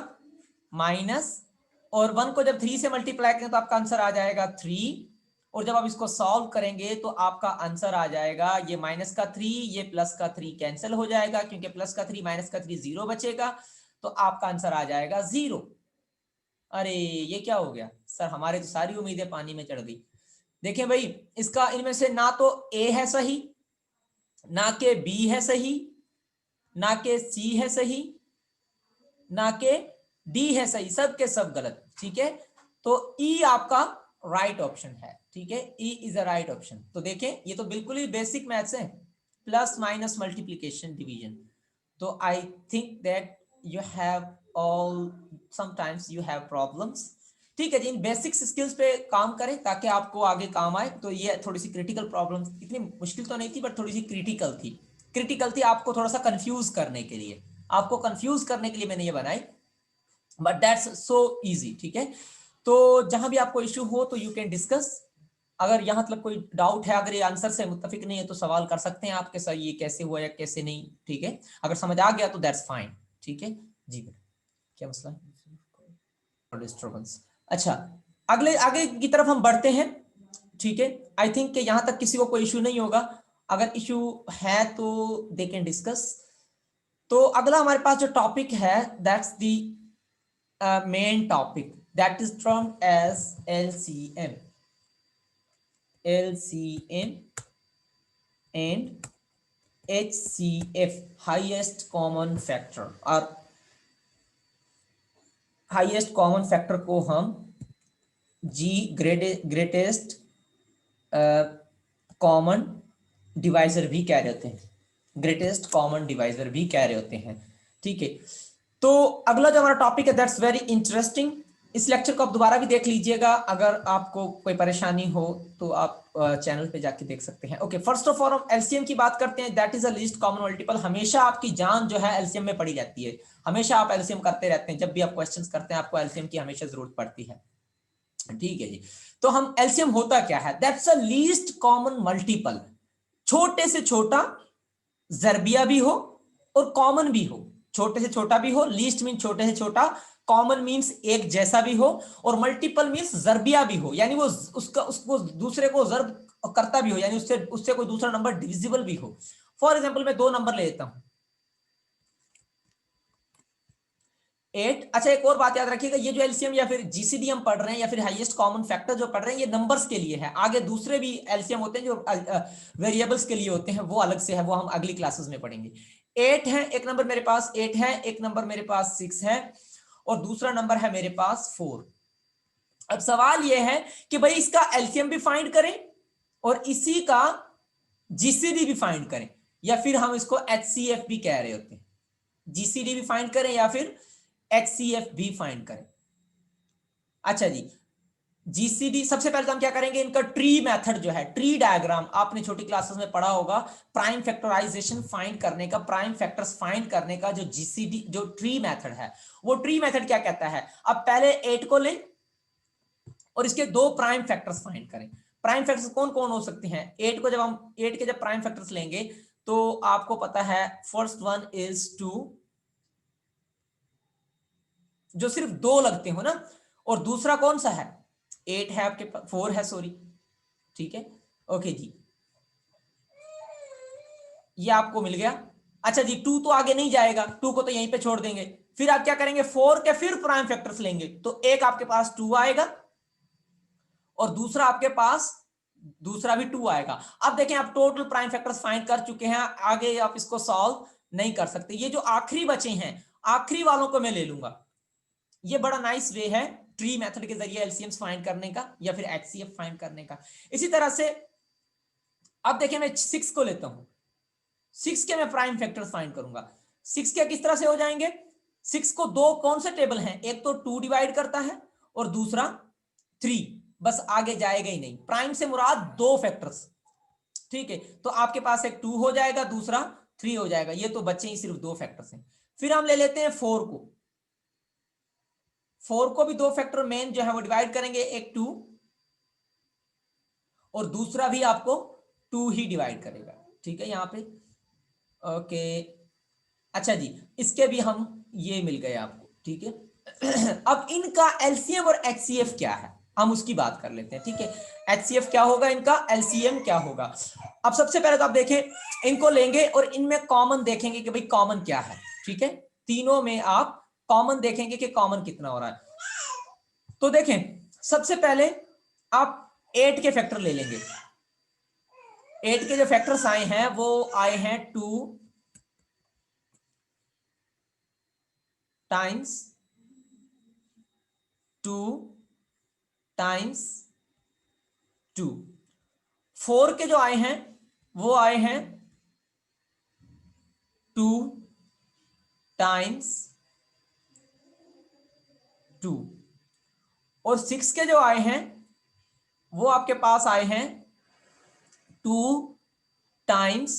माइनस, और 1 को जब 3 से मल्टीप्लाई करेंगे तो आपका आंसर आ जाएगा 3, और जब आप इसको सॉल्व करेंगे तो आपका आंसर आ जाएगा ये माइनस का 3, ये प्लस का 3 कैंसिल हो जाएगा, क्योंकि प्लस का 3 माइनस का 3 0 बचेगा, तो आपका आंसर आ जाएगा 0। अरे ये क्या हो गया सर, हमारे तो सारी उम्मीदें पानी में चढ़ गई। देखें भाई, इसका इनमें से ना तो ए है सही, ना के बी है सही, ना के सी है सही, ना के डी है सही, सब के सब गलत। ठीक है, तो ई आपका राइट ऑप्शन है। ठीक है, E is a right option. तो देखें ये तो बिल्कुल ही बेसिक मैथ्स है, प्लस माइनस मल्टीप्लीकेशन डिवीजन। तो I think that you have all sometimes you have problems. ठीक है जी, इन बेसिक्स स्किल्स पे काम करें ताकि आपको आगे काम आए। तो ये थोड़ी सी क्रिटिकल प्रॉब्लम्स, इतनी मुश्किल तो नहीं थी बट थोड़ी सी क्रिटिकल थी, क्रिटिकल थी आपको थोड़ा सा कंफ्यूज करने के लिए, आपको कंफ्यूज करने के लिए मैंने ये बनाई, बट दैट्स सो इजी। ठीक है, तो जहां भी आपको इश्यू हो तो यू कैन डिस्कस। अगर यहाँ मतलब कोई डाउट है, अगर ये आंसर से मुत्तफिक नहीं है तो सवाल कर सकते हैं आपके सर ये कैसे हुआ या कैसे नहीं। ठीक है, अगर समझ आ गया तो दैट्स फाइन। ठीक है जी, क्या मसला है, डिस्टर्बेंस। अच्छा, अगले आगे की तरफ हम बढ़ते हैं। ठीक है, आई थिंक कि यहां तक किसी को कोई इश्यू नहीं होगा, अगर इश्यू है तो दे कैन डिस्कस। तो अगला हमारे पास जो टॉपिक है that's the main topic, that is termed as LCM, LCM and HCF, highest common factor. और हाईएस्ट कॉमन फैक्टर को हम ग्रेटेस्ट कॉमन डिवाइजर भी कह रहे होते हैं, ग्रेटेस्ट कॉमन डिवाइजर भी कह रहे होते हैं। ठीक है, तो अगला जो हमारा टॉपिक है दैट्स वेरी इंटरेस्टिंग। इस लेक्चर को आप दोबारा भी देख लीजिएगा, अगर आपको कोई परेशानी हो तो आप चैनल पे जाके देख सकते हैं। ओके, फर्स्ट ऑफ ऑल हम एलसीएम की बात करते हैं, that is a least common multiple. हमेशा आपकी जान जो है एलसीएम में पड़ी रहती है, हमेशा आप एलसीएम करते रहते हैं, जब भी आप क्वेश्चंस करते हैं आपको एलसीएम की हमेशा जरूरत पड़ती है। ठीक है जी, तो हम एलसीएम होता क्या है, that's a least common multiple. छोटे से छोटा जरबिया भी हो और कॉमन भी हो, छोटे से छोटा भी हो, लीस्ट मीन छोटे से छोटा, कॉमन मींस एक जैसा भी हो, और मल्टीपल मींस जर्बिया भी हो, यानी वो उसको दूसरे को जर्ब करता भी हो, यानी उससे उससे कोई दूसरा नंबर डिविजिबल भी हो। फॉर एग्जाम्पल मैं 2 नंबर ले लेता हूं 8। अच्छा, एक और बात याद रखिएगा, ये जो एलसीएम या फिर जीसीडी हम पढ़ रहे हैं या फिर हाईएस्ट कॉमन फैक्टर जो पढ़ रहे हैं, ये नंबर्स के लिए है। आगे दूसरे भी एलसीएम होते हैं जो वेरिएबल्स के लिए होते हैं, वो अलग से है, वो हम अगली क्लासेस में पढ़ेंगे। 8 है, एक नंबर मेरे पास 8 है, एक नंबर मेरे पास 6 है, और दूसरा नंबर है मेरे पास 4। अब सवाल यह है कि भाई इसका एलसीएम भी फाइंड करें और इसी का जीसीडी भी फाइंड करें, या फिर हम इसको एचसीएफ भी कह रहे होते हैं। जीसीडी भी फाइंड करें या फिर एचसीएफ भी फाइंड करें। अच्छा जी, जीसीडी सबसे पहले तो हम क्या करेंगे, इनका ट्री मेथड जो है, ट्री डायग्राम आपने छोटी क्लासेस में पढ़ा होगा, प्राइम फैक्टराइजेशन फाइंड करने का, प्राइम फैक्टर्स फाइंड करने का जो जीसीडी जो ट्री मेथड है, वो ट्री मेथड क्या कहता है। अब पहले 8 को लें और इसके 2 प्राइम फैक्टर्स फाइंड करें। प्राइम फैक्टर्स कौन कौन हो सकते हैं। 8 को जब हम 8 के जब प्राइम फैक्टर्स लेंगे तो आपको पता है फर्स्ट वन इज 2, जो सिर्फ 2 लगते हो ना, और दूसरा कौन सा है 8 है आपके पास, 4 है सॉरी, ठीक है, ओके जी, ये आपको मिल गया। अच्छा जी, 2 तो आगे नहीं जाएगा, 2 को तो यहीं पे छोड़ देंगे। फिर आप क्या करेंगे, 4 के फिर प्राइम फैक्टर्स लेंगे, तो एक आपके पास 2 आएगा और दूसरा आपके पास दूसरा भी 2 आएगा। अब देखें, आप टोटल प्राइम फैक्टर्स फाइंड कर चुके हैं, आगे आप इसको सॉल्व नहीं कर सकते। ये जो आखिरी बचे हैं, आखिरी वालों को मैं ले लूंगा। ये बड़ा नाइस वे है ट्री मेथड के जरिए एलसीएम्स फाइंड करने का या फिर एचसीएफ फाइंड करने का। इसी तरह से अब देखिए, मैं 6 को लेता हूं, 6 के मैं प्राइम फैक्टर्स फाइंड करूंगा। 6 के किस तरह से हो जाएंगे, 6 को 2 कौन से टेबल हैं, एक तो 2 डिवाइड करता है और दूसरा 3, बस आगे जाएगा ही नहीं। प्राइम से मुराद 2 फैक्टर्स, ठीक है, तो आपके पास एक 2 हो जाएगा, दूसरा 3 हो जाएगा, ये तो बच्चे ही सिर्फ 2 फैक्टर्स हैं। फिर हम ले लेते हैं 4 को, 4 को भी 2 फैक्टर मेन जो है वो डिवाइड करेंगे, एक 2 और दूसरा भी आपको 2 ही डिवाइड करेगा, ठीक है यहां पे, ओके। अच्छा जी, इसके भी हम ये मिल गए आपको, ठीक है। अब इनका एलसीएम और एचसीएफ क्या है, हम उसकी बात कर लेते हैं, ठीक है। एचसीएफ क्या होगा, इनका एलसीएम क्या होगा। अब सबसे पहले तो आप देखें, इनको लेंगे और इनमें कॉमन देखेंगे कि भाई कॉमन क्या है, ठीक है। तीनों में आप कॉमन देखेंगे कि कॉमन कितना हो रहा है। तो देखें, सबसे पहले आप 8 के फैक्टर ले लेंगे। 8 के जो फैक्टर्स आए हैं वो आए हैं 2 टाइम्स 2 टाइम्स 2। 4 के जो आए हैं वो आए हैं 2 टाइम्स 2, और 6 के जो आए हैं वो आपके पास आए हैं 2 टाइम्स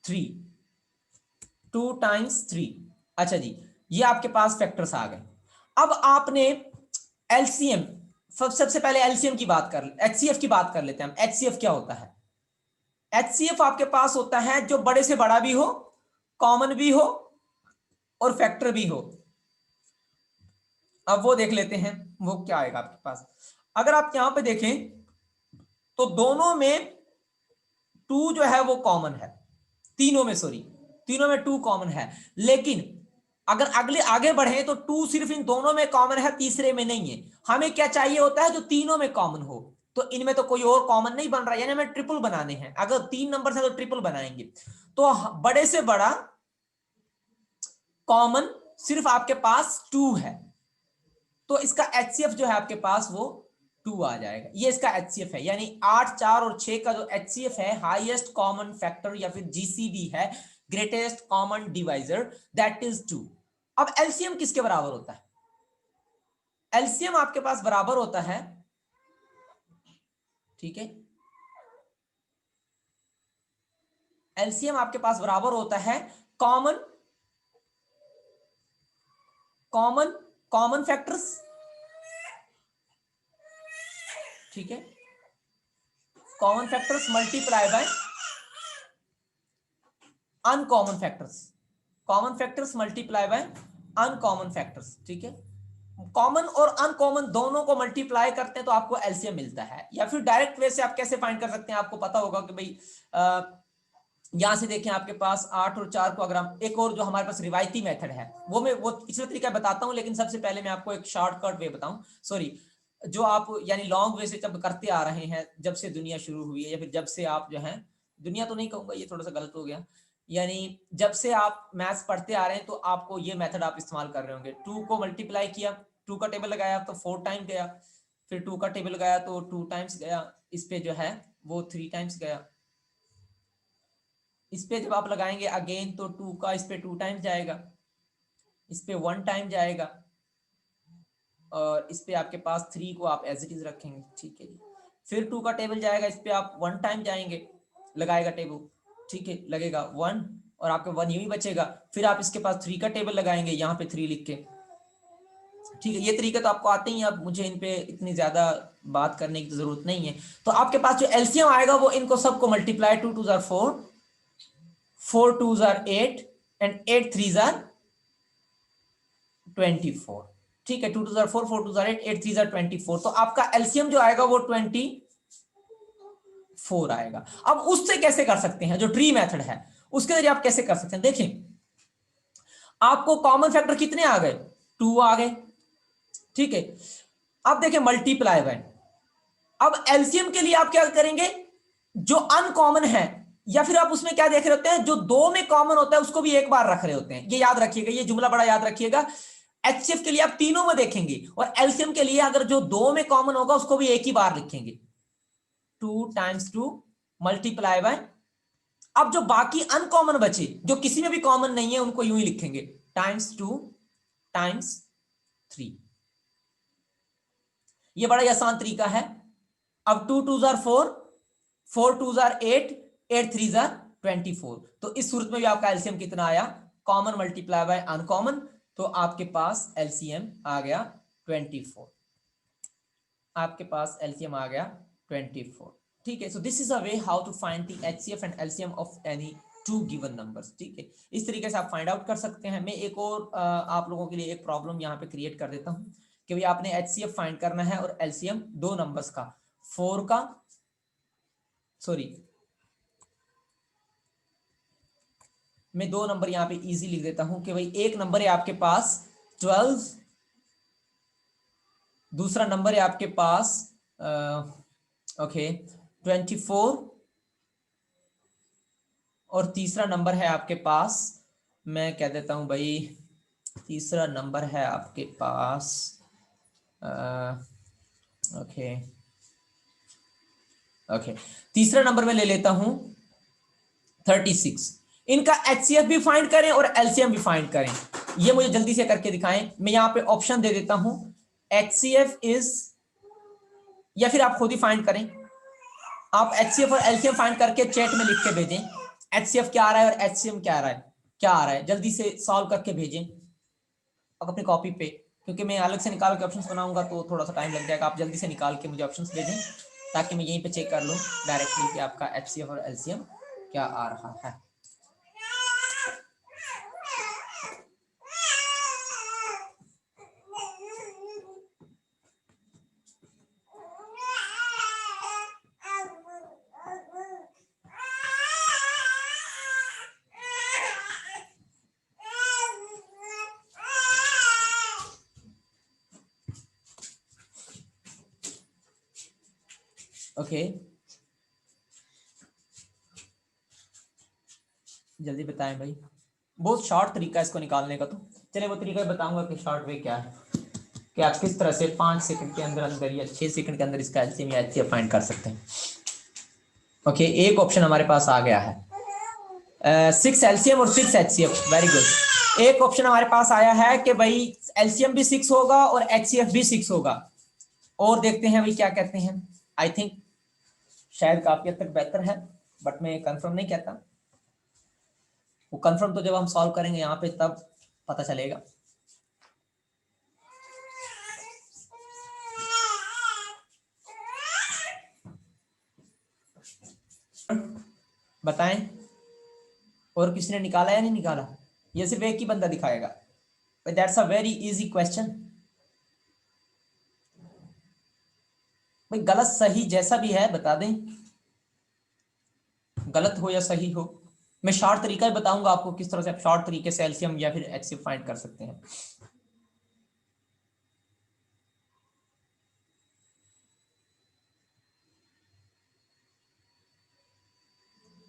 3, 2 टाइम्स 3। अच्छा जी, ये आपके पास फैक्टर्स आ गए। अब आपने एलसीएम, सबसे पहले एलसीएम की बात कर, एचसीएफ की बात कर लेते हैं हम। एचसीएफ क्या होता है, एचसीएफ आपके पास होता है जो बड़े से बड़ा भी हो, कॉमन भी हो और फैक्टर भी हो। अब वो देख लेते हैं वो क्या आएगा आपके पास। अगर आप यहां पे देखें तो दोनों में 2 जो है वो कॉमन है, तीनों में सॉरी, तीनों में 2 कॉमन है, लेकिन अगर अगले आगे बढ़े तो 2 सिर्फ इन दोनों में कॉमन है, तीसरे में नहीं है। हमें क्या चाहिए होता है, जो तीनों में कॉमन हो, तो इनमें तो कोई और कॉमन नहीं बन रहा, यानी हमें ट्रिपल बनाने हैं। अगर 3 नंबर है तो ट्रिपल बनाएंगे, तो बड़े से बड़ा कॉमन सिर्फ आपके पास 2 है, तो इसका एचसीएफ जो है आपके पास वो 2 आ जाएगा। ये इसका एचसीएफ है, यानी 8, 4 और 6 का जो एचसीएफ है, हाईएस्ट कॉमन फैक्टर या फिर जीसीडी है, greatest common divisor, that is 2। अब एलसीएम किसके बराबर होता है, एलसीएम आपके पास बराबर होता है, ठीक है, एलसीएम आपके पास बराबर होता है कॉमन कॉमन कॉमन फैक्टर्स, ठीक है, common factors multiply by uncommon factors, common factors multiply by uncommon factors, ठीक है। कॉमन और अनकॉमन दोनों को मल्टीप्लाई करते हैं तो आपको एलसीएम मिलता है। या फिर डायरेक्ट वे से आप कैसे फाइंड कर सकते हैं, आपको पता होगा कि भाई यहां से देखें आपके पास 8 और 4 को अगर हम एक और जो हमारे पास रिवायती मेथड है वो पिछले तरीका बताता हूं, लेकिन सबसे पहले मैं आपको एक शॉर्टकट वे बताऊं, सॉरी, जो आप यानी लॉन्ग वे से जब करते आ रहे हैं, जब से दुनिया शुरू हुई है, या फिर जब से आप जो है, दुनिया तो नहीं कहूंगा, ये थोड़ा सा गलत हो गया, यानी जब से आप मैथ्स पढ़ते आ रहे हैं तो आपको ये मेथड आप इस्तेमाल कर रहे होंगे। 2 को मल्टीप्लाई किया, 2 का टेबल लगाया तो 4 टाइम गया, फिर 2 का टेबल लगाया तो 2 टाइम्स गया, इस पे जो है वो 3 टाइम्स गया, इस पे जब आप लगाएंगे अगेन तो 2 का इस पे 2 टाइम्स जाएगा, इस पे 1 टाइम जाएगा, और इस पे आपके पास 3 को आप एज इट इज रखेंगे, ठीक है जी। फिर 2 का टेबल जाएगा, इस पे आप 1 टाइम जाएंगे, लगाएगा टेबल, ठीक है, लगेगा 1, और आपका 1 यूं ही बचेगा। फिर आप इसके पास 3 का टेबल लगाएंगे, यहाँ पे 3 लिख के, ठीक है। ये तरीका तो आपको आते ही, अब मुझे इन पे इतनी ज्यादा बात करने की जरूरत नहीं है। तो आपके पास जो एलसीएम आएगा वो इनको सबको multiply, 2 2 jar 4, 4 2 jar 8 and 8 3 jar 24, ठीक है। 2 2 जार 4, 4 2 जार 8, 8 3 जार 24, तो आपका एलसीएम जो आएगा वो 24 आएगा। अब उससे कैसे कर सकते हैं, जो ट्री मेथड है उसके जरिए आप कैसे कर सकते हैं, देखें आपको कॉमन फैक्टर कितने आ गए, 2 आ गए, ठीक है। अब देखें मल्टीप्लाई बाय, अब एलसीएम के लिए आप क्या करेंगे, जो अनकॉमन है, या फिर आप उसमें क्या देख रहे होते हैं, जो दो में कॉमन होता है उसको भी एक बार रख रहे होते हैं। ये याद रखिएगा, ये जुमला बड़ा याद रखिएगा। एचसीएफ के लिए आप तीनों में देखेंगे, और एलसीएम के लिए अगर जो दो में कॉमन होगा उसको भी एक ही बार लिखेंगे, 2 टाइम्स 2 मल्टीप्लाई बाय, अब जो बाकी अनकॉमन बचे जो किसी में भी कॉमन नहीं है उनको यूं ही लिखेंगे, टाइम्स 2 टाइम्स 3। ये बड़ा ही आसान तरीका है। अब 2 2 जार 4, 4 2 जार 8, 8 3 जार 24, तो इस सूरत में भी आपका एलसीएम कितना आया, कॉमन मल्टीप्लाई बाय अनकॉमन, तो आपके पास एलसीएम आ गया 24, आपके पास एलसीएम आ गया 24, ठीक है। So this is a way how to find the HCF and LCM of any two given numbers, ठीक है। इस तरीके से आप फाइंड आउट कर सकते हैं। मैं एक और आप लोगों के लिए एक प्रॉब्लम यहाँ पे क्रिएट कर देता हूँ कि भाई आपने एचसीएफ फाइंड करना है और एलसीएम दो नंबर्स का, 4 का, सॉरी मैं दो नंबर यहाँ पे इजी लिख देता हूं कि भाई एक नंबर है आपके पास 12, दूसरा नंबर है आपके पास ओके 24, और तीसरा नंबर है आपके पास, मैं कह देता हूं भाई तीसरा नंबर है आपके पास ओके ओके तीसरा नंबर मैं ले लेता हूं 36। इनका एचसीएफ भी फाइंड करें और एलसीएम भी फाइंड करें, ये मुझे जल्दी से करके दिखाएं। मैं यहां पे ऑप्शन दे देता हूं, एचसीएफ इज, या फिर आप खुद ही फाइंड करें, आप एचसीएफ और एलसीएम फाइंड करके चैट में लिख के भेजें, एचसीएफ क्या आ रहा है और एचसीएम क्या आ रहा है, क्या आ रहा है, जल्दी से सॉल्व करके भेजें अपनी कॉपी पे, क्योंकि मैं अलग से निकाल के ऑप्शंस बनाऊंगा तो थोड़ा सा टाइम लग जाएगा। आप जल्दी से निकाल के मुझे ऑप्शंस भेजें ताकि मैं यहीं पे चेक कर लूँ डायरेक्टली कि आपका एचसीएफ और एलसीएम क्या आ रहा है। ओके जल्दी बताएं भाई, बहुत शॉर्ट तरीका है इसको निकालने का, तो चलिए वो तरीका बताऊंगा कि शॉर्ट वे क्या है, कि आप किस तरह से 5 सेकंड के अंदर अंदर या 6 सेकंड के अंदर इसका एलसीएम या एचसीएफ फाइंड कर सकते हैं। ओके एक ऑप्शन हमारे पास आ गया है 6 एलसीएम और 6 एचसीएफ, वेरी गुड। एक ऑप्शन हमारे पास आया है कि भाई एलसीएम भी 6 होगा और एचसीएफ भी 6 होगा, और देखते हैं भाई क्या कहते हैं। आई थिंक शायद काफी हद तक बेहतर है, बट मैं कंफर्म नहीं कहता, वो कंफर्म तो जब हम सॉल्व करेंगे यहाँ पे तब पता चलेगा। बताएं और किसी ने निकाला या नहीं निकाला, ये सिर्फ एक ही बंदा दिखाएगा। That's a very easy question. भाई गलत सही जैसा भी है बता दें, गलत हो या सही हो। मैं शॉर्ट तरीका ही बताऊंगा आपको किस तरह से आप शॉर्ट तरीके से एलसीएम या फिर एचसीएफ फाइंड कर सकते हैं।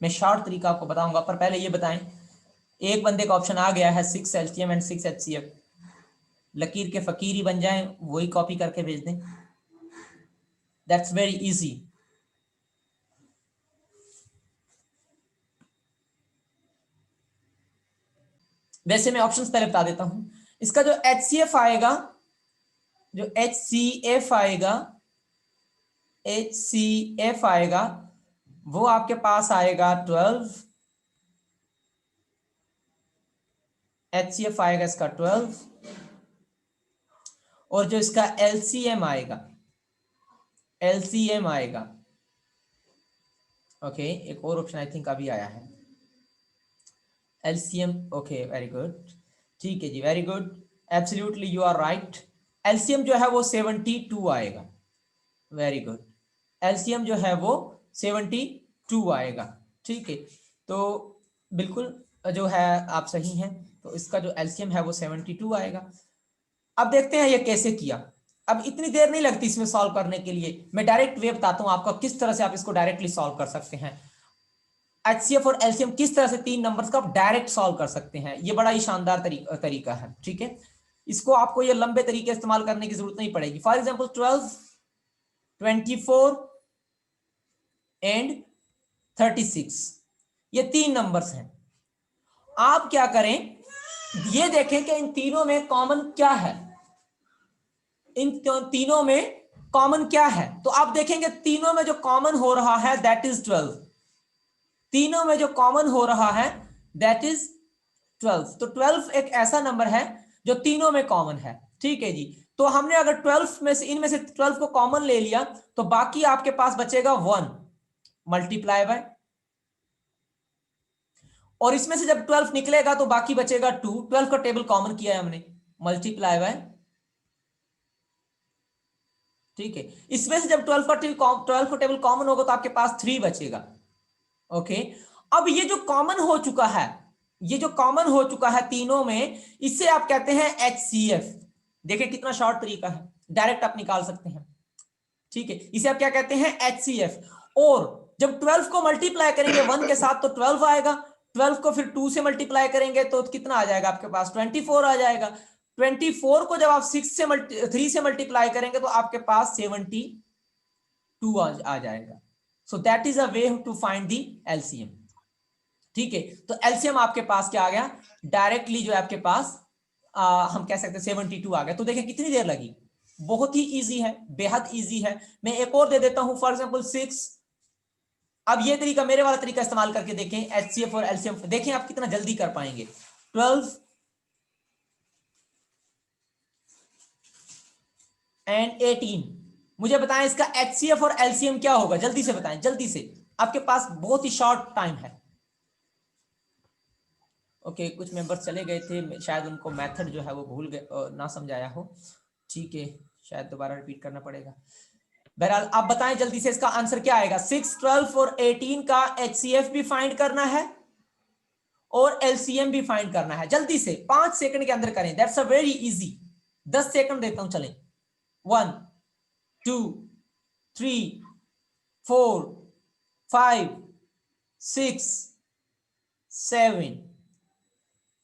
मैं शॉर्ट तरीका आपको बताऊंगा, पर पहले ये बताएं, एक बंदे का ऑप्शन आ गया है 6 एलसीएम एंड 6 एचसीएफ, लकीर के फकीर ही बन जाएं, वही कॉपी करके भेज दें। That's very easy. वैसे मैं ऑप्शंस पहले बता देता हूं। इसका जो एचसीएफ आएगा, जो एचसीएफ आएगा, एचसीएफ आएगा वो आपके पास आएगा 12। एचसीएफ आएगा इसका 12। और जो इसका एलसीएम आएगा, एलसीएम आएगा, ओके एक और ऑप्शन आई थिंक अभी आया है एलसीएम। ओके वेरी गुड, ठीक है जी, very good, absolutely you are right. LCM जो है वो 72 आएगा। वेरी गुड, एलसीएम जो है वो 72 आएगा। ठीक है, तो बिल्कुल जो है आप सही हैं। तो इसका जो एलसीएम है वो 72 आएगा। अब देखते हैं ये कैसे किया। अब इतनी देर नहीं लगती इसमें सॉल्व करने के लिए, मैं डायरेक्ट वे बताता हूं आपको किस तरह से आप इसको डायरेक्टली सॉल्व कर सकते हैं। एचसीएफ और एलसीएम किस तरह से तीन नंबर्स का आप डायरेक्ट सॉल्व कर सकते हैं, ये बड़ा ही शानदार तरीका है। ठीक है, इसको आपको ये लंबे तरीके इस्तेमाल करने की जरूरत नहीं पड़ेगी। फॉर एग्जाम्पल 12, 24 एंड 36, ये तीन नंबर्स हैं। आप क्या करें, ये देखें कि इन तीनों में कॉमन क्या है, इन तीनों में कॉमन क्या है। तो आप देखेंगे तीनों में जो कॉमन हो रहा है दैट इज 12। तीनों में जो कॉमन हो रहा है दैट इज 12। तो 12 एक ऐसा नंबर है जो तीनों में कॉमन है। ठीक है जी, तो हमने अगर 12 में से, इनमें से 12 को कॉमन ले लिया तो बाकी आपके पास बचेगा 1 मल्टीप्लाई बाय, और इसमें से जब 12 निकलेगा तो बाकी बचेगा 2। 12 का टेबल कॉमन किया है हमने, मल्टीप्लाई बाय। ठीक है, इसमें से जब 12 का टेबल कॉमन होगा तो आपके पास 3 बचेगा। ओके, अब ये जो कॉमन हो चुका है, ये जो कॉमन हो चुका है तीनों में, इसे आप कहते हैं एचसीएफ। देखिए कितना शॉर्ट तरीका है, डायरेक्ट आप निकाल सकते हैं। ठीक है, इसे आप क्या कहते हैं एचसीएफ। और जब 12 को मल्टीप्लाई करेंगे 1 के साथ तो 12 आएगा, 12 को फिर 2 से मल्टीप्लाई करेंगे तो कितना आ जाएगा आपके पास, 24 आ जाएगा। 24 को जब आप 3 से मल्टीप्लाई करेंगे तो आपके पास 72 आ जाएगा। So that is a way to find the LCM. ठीक है, तो एलसीएम आपके पास क्या आ गया, डायरेक्टली जो है आपके पास हम कह सकते हैं 72 आ गया। तो देखिए कितनी देर लगी, बहुत ही इजी है, बेहद इजी है। मैं एक और दे देता हूं, फॉर एग्जांपल 6। अब ये तरीका, मेरे वाला तरीका इस्तेमाल करके देखें, एचसीएफ और एलसीएम देखें आप कितना जल्दी कर पाएंगे। 12 एंड 18, मुझे बताएं इसका एचसीएफ और एलसीएम क्या होगा, जल्दी से बताएं, जल्दी से, आपके पास बहुत ही शॉर्ट टाइम है। ओके, कुछ मेंबर्स चले गए थे, शायद उनको मेथड जो है वो भूल गए, ना समझाया हो। ठीक है, शायद दोबारा रिपीट करना पड़ेगा। बहरहाल आप बताएं जल्दी से इसका आंसर क्या आएगा। 6, 12 और 18 का एचसीएफ भी फाइंड करना है और एलसीएम भी फाइंड करना है। जल्दी से 5 सेकंड के अंदर करें, that's a very easy. 10 second देता हूं, चलें। 1, 2, 3, 4, 5, 6, 7,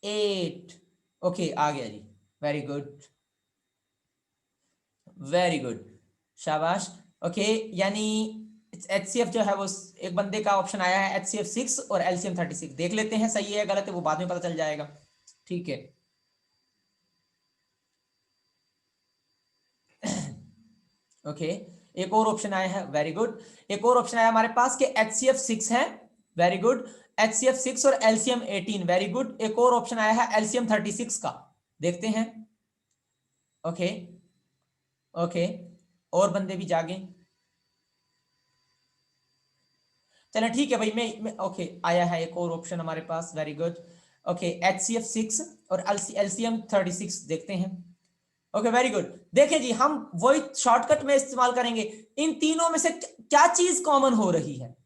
8। ओके आ गया जी, वेरी गुड, वेरी गुड, शाबाश। ओके, यानी एचसीएफ जो है वो एक बंदे का ऑप्शन आया है एचसीएफ 6 और एलसीएम 36। देख लेते हैं सही है गलत है, वो बाद में पता चल जाएगा। ठीक है, ओके, एक और ऑप्शन आया है, वेरी गुड। एक और ऑप्शन आया हमारे पास कि एचसीएफ 6 है, वेरी गुड, एचसीएफ 6 और एलसीएम 18, वेरी गुड। एक और ऑप्शन आया है एलसीएम 36 का, देखते हैं। ओके, ओके, और बंदे भी जागे, चलें ठीक है भाई। मैं ओके, आया है एक और ऑप्शन हमारे पास, वेरी गुड। ओके HCF 6 और LCM 36 देखते हैं। Okay very good. देखिए जी हम वही शॉर्टकट में इस्तेमाल करेंगे। इन तीनों में से क्या चीज कॉमन हो रही है?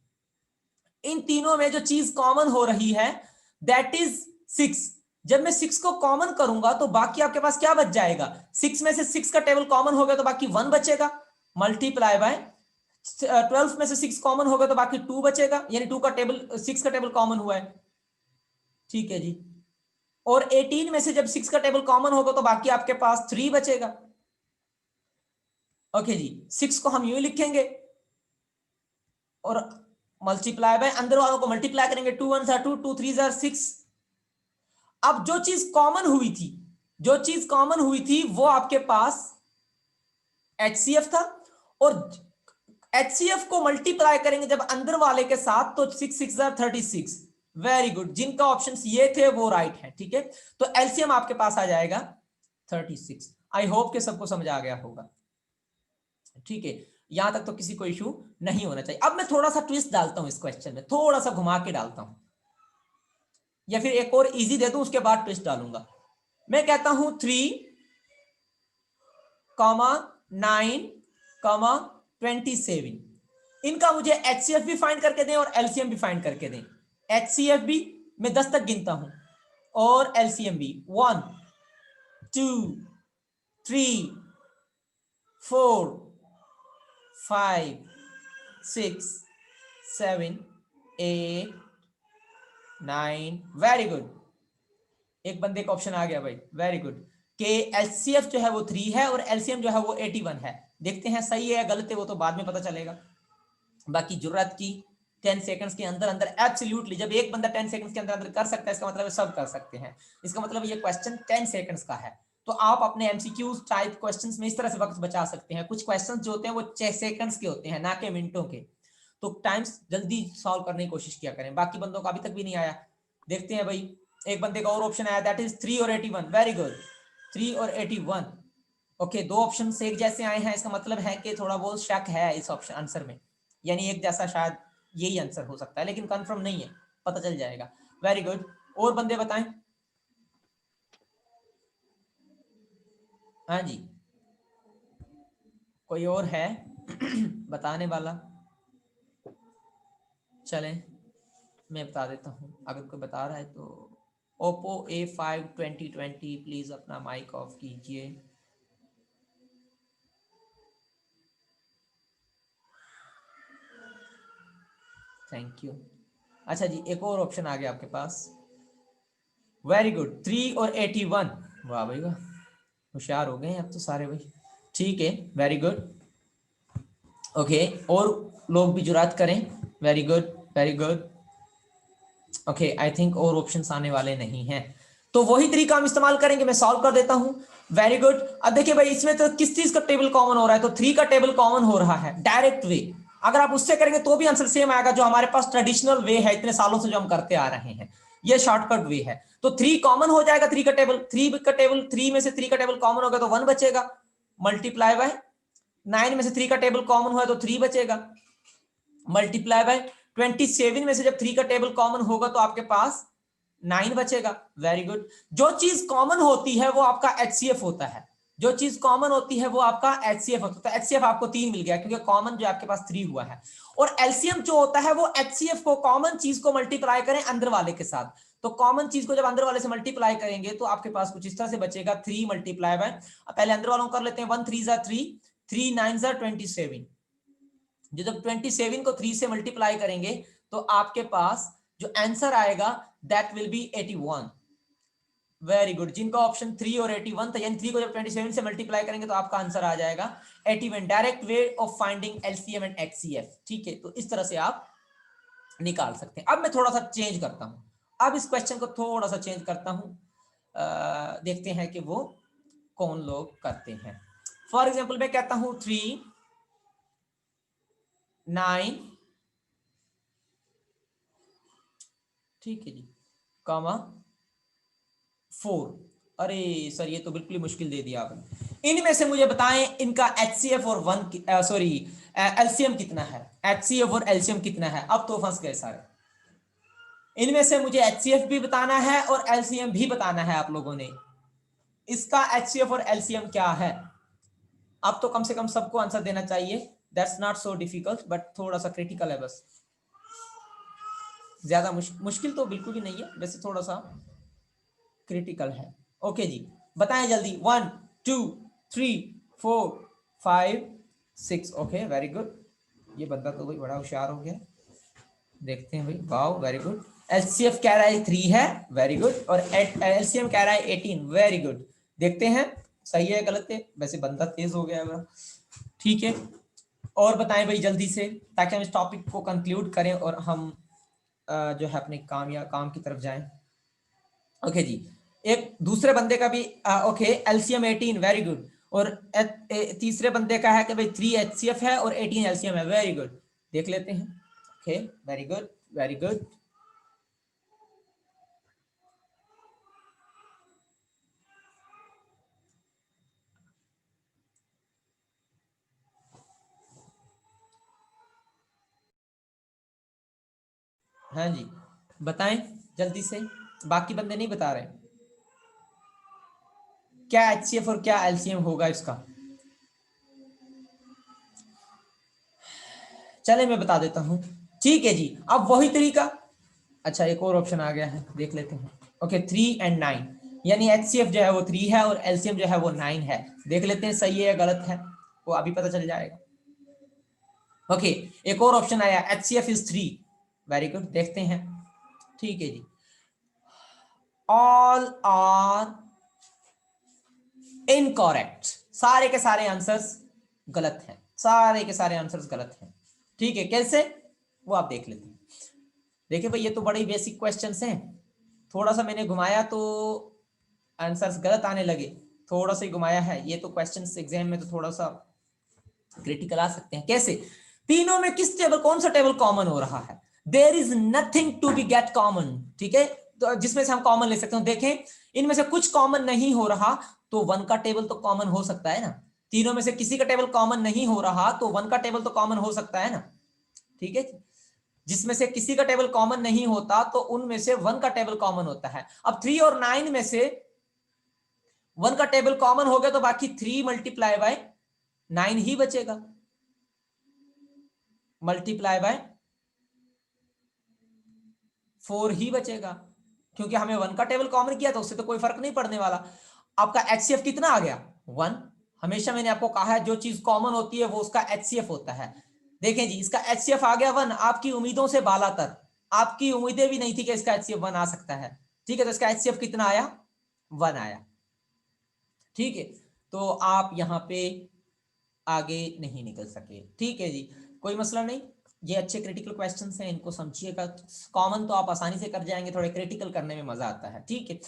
इन तीनों में जो चीज कॉमन हो रही है दैट इज 6। जब मैं 6 को कॉमन करूंगा तो बाकी आपके पास क्या बच जाएगा? 6 में से 6 का टेबल कॉमन हो गया तो बाकी 1 बचेगा, मल्टीप्लाई बाय 12 में से 6 कॉमन हो गया तो बाकी 2 बचेगा, यानी 2 का टेबल 6 का टेबल कॉमन हुआ है। ठीक है जी। और 18 में से जब 6 का टेबल कॉमन होगा तो बाकी आपके पास 3 बचेगा। ओके जी 6 को हम यूं ही लिखेंगे और मल्टीप्लाई बाय अंदर वालों को मल्टीप्लाई करेंगे, 2 1 2 2 3 6। अब जो चीज कॉमन हुई थी, जो चीज कॉमन हुई थी वो आपके पास HCF था, और HCF को मल्टीप्लाई करेंगे जब अंदर वाले के साथ तो 6 6 36। वेरी गुड, जिनका ऑप्शंस ये थे वो राइट है। ठीक है, तो एलसीएम आपके पास आ जाएगा 36। आई होप कि सबको समझ आ गया होगा। ठीक है, यहां तक तो किसी को इशू नहीं होना चाहिए। अब मैं थोड़ा सा ट्विस्ट डालता हूं इस क्वेश्चन में, थोड़ा सा घुमा के डालता हूं, या फिर एक और इजी दे दूं उसके बाद ट्विस्ट डालूंगा। मैं कहता हूं 3, 9, 27। इनका मुझे HCF भी फाइंड करके दें और LCM भी फाइंड करके दें। HCF भी मैं 10 तक गिनता हूं और LCM भी 1 2 3 4 5 6 7 8 9। वेरी गुड, एक बंदे का ऑप्शन आ गया भाई, वेरी गुड। के HCF जो है वो 3 है और LCM जो है वो 81 है। देखते हैं सही है या गलत है, वो तो बाद में पता चलेगा। बाकी जरूरत की 10 सेकंड्स के अंदर अंदर एब्सोल्युटली, जब एक बंदा 10 सेकंड्स के अंदर अंदर कर सकता है इसका मतलब सब कर सकते हैं। इसका मतलब ये क्वेश्चन 10 सेकंड्स का है, तो आप अपने एमसीक्यूज टाइप क्वेश्चंस में इस तरह से वक्त बचा सकते हैं। कुछ क्वेश्चंस जो होते हैं वो 6 सेकंड्स के होते हैं, ना कि मिनटों के, तो टाइम्स जल्दी सॉल्व करने की कोशिश किया करें। बाकी बंदों का अभी तक भी नहीं आया, देखते हैं भाई। एक बंदे का और ऑप्शन आया, दैट इज 3 और 81। वेरी गुड, 3 और 81। ओके, दो ऑप्शन एक जैसे आए हैं, इसका मतलब है कि थोड़ा बहुत शक है इस ऑप्शन आंसर में, यानी एक जैसा शायद यही आंसर हो सकता है, लेकिन कंफर्म नहीं है, पता चल जाएगा। वेरी गुड, और बंदे बताएं। हाँ जी, कोई और है बताने वाला? चलें मैं बता देता हूँ, अगर कोई बता रहा है तो। Oppo A5 2020, प्लीज अपना माइक ऑफ कीजिए। Thank you. अच्छा जी, एक और ऑप्शन आ गया आपके पास। वेरी गुड, 3 और 81। वाह भाई वाह, होशियार हो गए अब तो सारे भाई। ठीक है, वेरी गुड। ओके, और लोग भी जुरात करें। Very good, very good. Okay, I think और ऑप्शंस आने वाले नहीं हैं, तो वही तरीका हम इस्तेमाल करेंगे। मैं सॉल्व कर देता हूं। Very good. अब देखिए भाई, इसमें तो किस चीज का टेबल कॉमन हो रहा है, तो 3 का टेबल कॉमन हो रहा है डायरेक्ट वे। अगर आप उससे करेंगे तो भी आंसर सेम आएगा, जो हमारे पास ट्रेडिशनल वे है इतने सालों से जो हम करते आ रहे हैं, ये शॉर्टकट वे है। तो 3 कॉमन हो जाएगा, 3 का टेबल, 3 में से 3 का टेबल कॉमन होगा तो 1 बचेगा, मल्टीप्लाई बाय 9 में से 3 का टेबल कॉमन हुआ तो 3 बचेगा, मल्टीप्लाई बाय 27 में से जब 3 का टेबल कॉमन होगा तो आपके पास 9 बचेगा। Very good. जो चीज कॉमन होती है वो आपका HCF होता है, जो चीज कॉमन होती है वो आपका HCF होता है। तो HCF आपको 3 मिल गया क्योंकि कॉमन जो आपके पास 3 हुआ है। और LCM जो होता है वो HCF को, कॉमन चीज को मल्टीप्लाई करें अंदर वाले के साथ। तो कॉमन चीज को जब अंदर वाले से मल्टीप्लाई करेंगे तो आपके पास कुछ इस तरह से बचेगा, 3 मल्टीप्लाई बाय, पहले अंदर वालों को कर लेते हैं, 1 3 3, 3 9 27। जो जब 27 को 3 से मल्टीप्लाई करेंगे तो आपके पास जो आंसर आएगा that will be 81। Very good, जिनका ऑप्शन 3 और 81 था, यानी 3 को जब 27 से मल्टीप्लाई करेंगे तो आपका आंसर आ जाएगा 81। Direct way of finding LCM and HCF। ठीक है, तो इस तरह से आप निकाल सकते हैं। अब मैं थोड़ा सा चेंज करता हूं, अब इस क्वेश्चन को थोड़ा सा चेंज करता हूं, देखते हैं कि वो कौन लोग करते हैं। फॉर एग्जाम्पल मैं कहता हूं 3 9, ठीक है जी, कॉमा 4। अरे सर ये तो बिल्कुल मुश्किल दे दिया आपने। इनमें से मुझे बताएं इनका HCF और LCM कितना है, HCF और LCM कितना है। अब तो फंस गए सारे। इनमें से मुझे HCF भी बताना है और LCM भी बताना है आप लोगों ने। इसका HCF और LCM क्या है? अब तो कम से कम सबको आंसर देना चाहिए। That's not so difficult, but थोड़ा सा क्रिटिकल है बस। ज्यादा मुश्किल तो बिल्कुल भी नहीं है, वैसे थोड़ा सा क्रिटिकल है। ओके जी, बताएं जल्दी। 1 2 3 4 5 6। Okay, very good. ये बंदा तो भाई बड़ा होशियार हो गया। देखते हैं भाई, वाओ वेरी गुड। एलसीएफ कह रहा है 3 है, वेरी गुड। और एलसीएम कह रहा है 18, वेरी गुड। देखते हैं सही है गलत है, वैसे बंदा तेज हो गया है। ठीक है, और बताएं भाई जल्दी से, ताकि हम इस टॉपिक को कंक्लूड करें और हम जो है अपने काम की तरफ जाएं। ओके जी, एक दूसरे बंदे का भी ओके, एलसीएम 18, वेरी गुड। और तीसरे बंदे का है कि भाई 3 एचसीएफ है और 18 एलसीएम है, वेरी गुड। देख लेते हैं। Okay, very good, very good. हाँ जी, बताएं जल्दी से, बाकी बंदे नहीं बता रहे क्या एचसीएफ और क्या एलसीएम होगा इसका। चले मैं बता देता हूं। ठीक है जी, अब वही तरीका। अच्छा, एक और ऑप्शन आ गया है, देख लेते हैं। ओके, 3 और 9, यानी एचसीएफ जो है वो 3 है और एलसीएम जो है वो 9 है। देख लेते हैं सही है या गलत है, वो अभी पता चल जाएगा। ओके, एक और ऑप्शन आया, एचसीएफ इज 3, वेरी गुड। देखते हैं। ठीक है जी, ऑल आर इनकरेक्ट। सारे के सारे आंसर्स गलत हैं, सारे के सारे आंसर्स गलत हैं। ठीक है, कैसे वो आप देख लेते हैं। देखिए भाई, ये तो बड़े बेसिक क्वेश्चंस हैं। थोड़ा सा मैंने घुमाया तो आंसर्स गलत आने लगे, थोड़ा सा ही घुमाया है। ये तो क्वेश्चंस एग्जाम में तो थोड़ा सा क्रिटिकल आ सकते हैं। कैसे? तीनों में किस टेबल, कौन सा टेबल कॉमन हो रहा है? There is nothing to be get common. ठीक है, तो जिसमें से हम कॉमन ले सकते हो। देखें, इनमें से कुछ कॉमन नहीं हो रहा तो 1 का टेबल तो कॉमन हो सकता है ना। तीनों में से किसी का टेबल कॉमन नहीं हो रहा तो 1 का टेबल तो कॉमन हो सकता है ना। ठीक है, जिसमें से किसी का टेबल कॉमन नहीं होता तो उनमें से 1 का टेबल कॉमन होता है। अब 3 और 9 में से 1 का टेबल कॉमन हो गया तो बाकी 3 मल्टीप्लाई बाय 9 ही बचेगा, मल्टीप्लाई बाय 4 ही बचेगा, क्योंकि हमें 1 का टेबल कॉमन किया तो उससे तो कोई फर्क नहीं पड़ने वाला। आपका एचसीएफ कितना आ गया? 1। हमेशा मैंने आपको कहा है जो चीज कॉमन होती है वो उसका एचसीएफ होता है। देखें जी, इसका एचसीएफ आ गया 1, आपकी उम्मीदों से बालातर। आपकी उम्मीदें भी नहीं थी कि इसका एचसीएफ 1 आ सकता है। ठीक है, तो इसका एचसीएफ कितना आया? 1 आया। ठीक है, तो आप यहां पे आगे नहीं निकल सके। ठीक है जी, कोई मसला नहीं। ये अच्छे क्रिटिकल क्वेश्चंस हैं, इनको समझिएगा। कॉमन तो आप आसानी से कर जाएंगे, थोड़े क्रिटिकल करने में मजा आता है। ठीक है,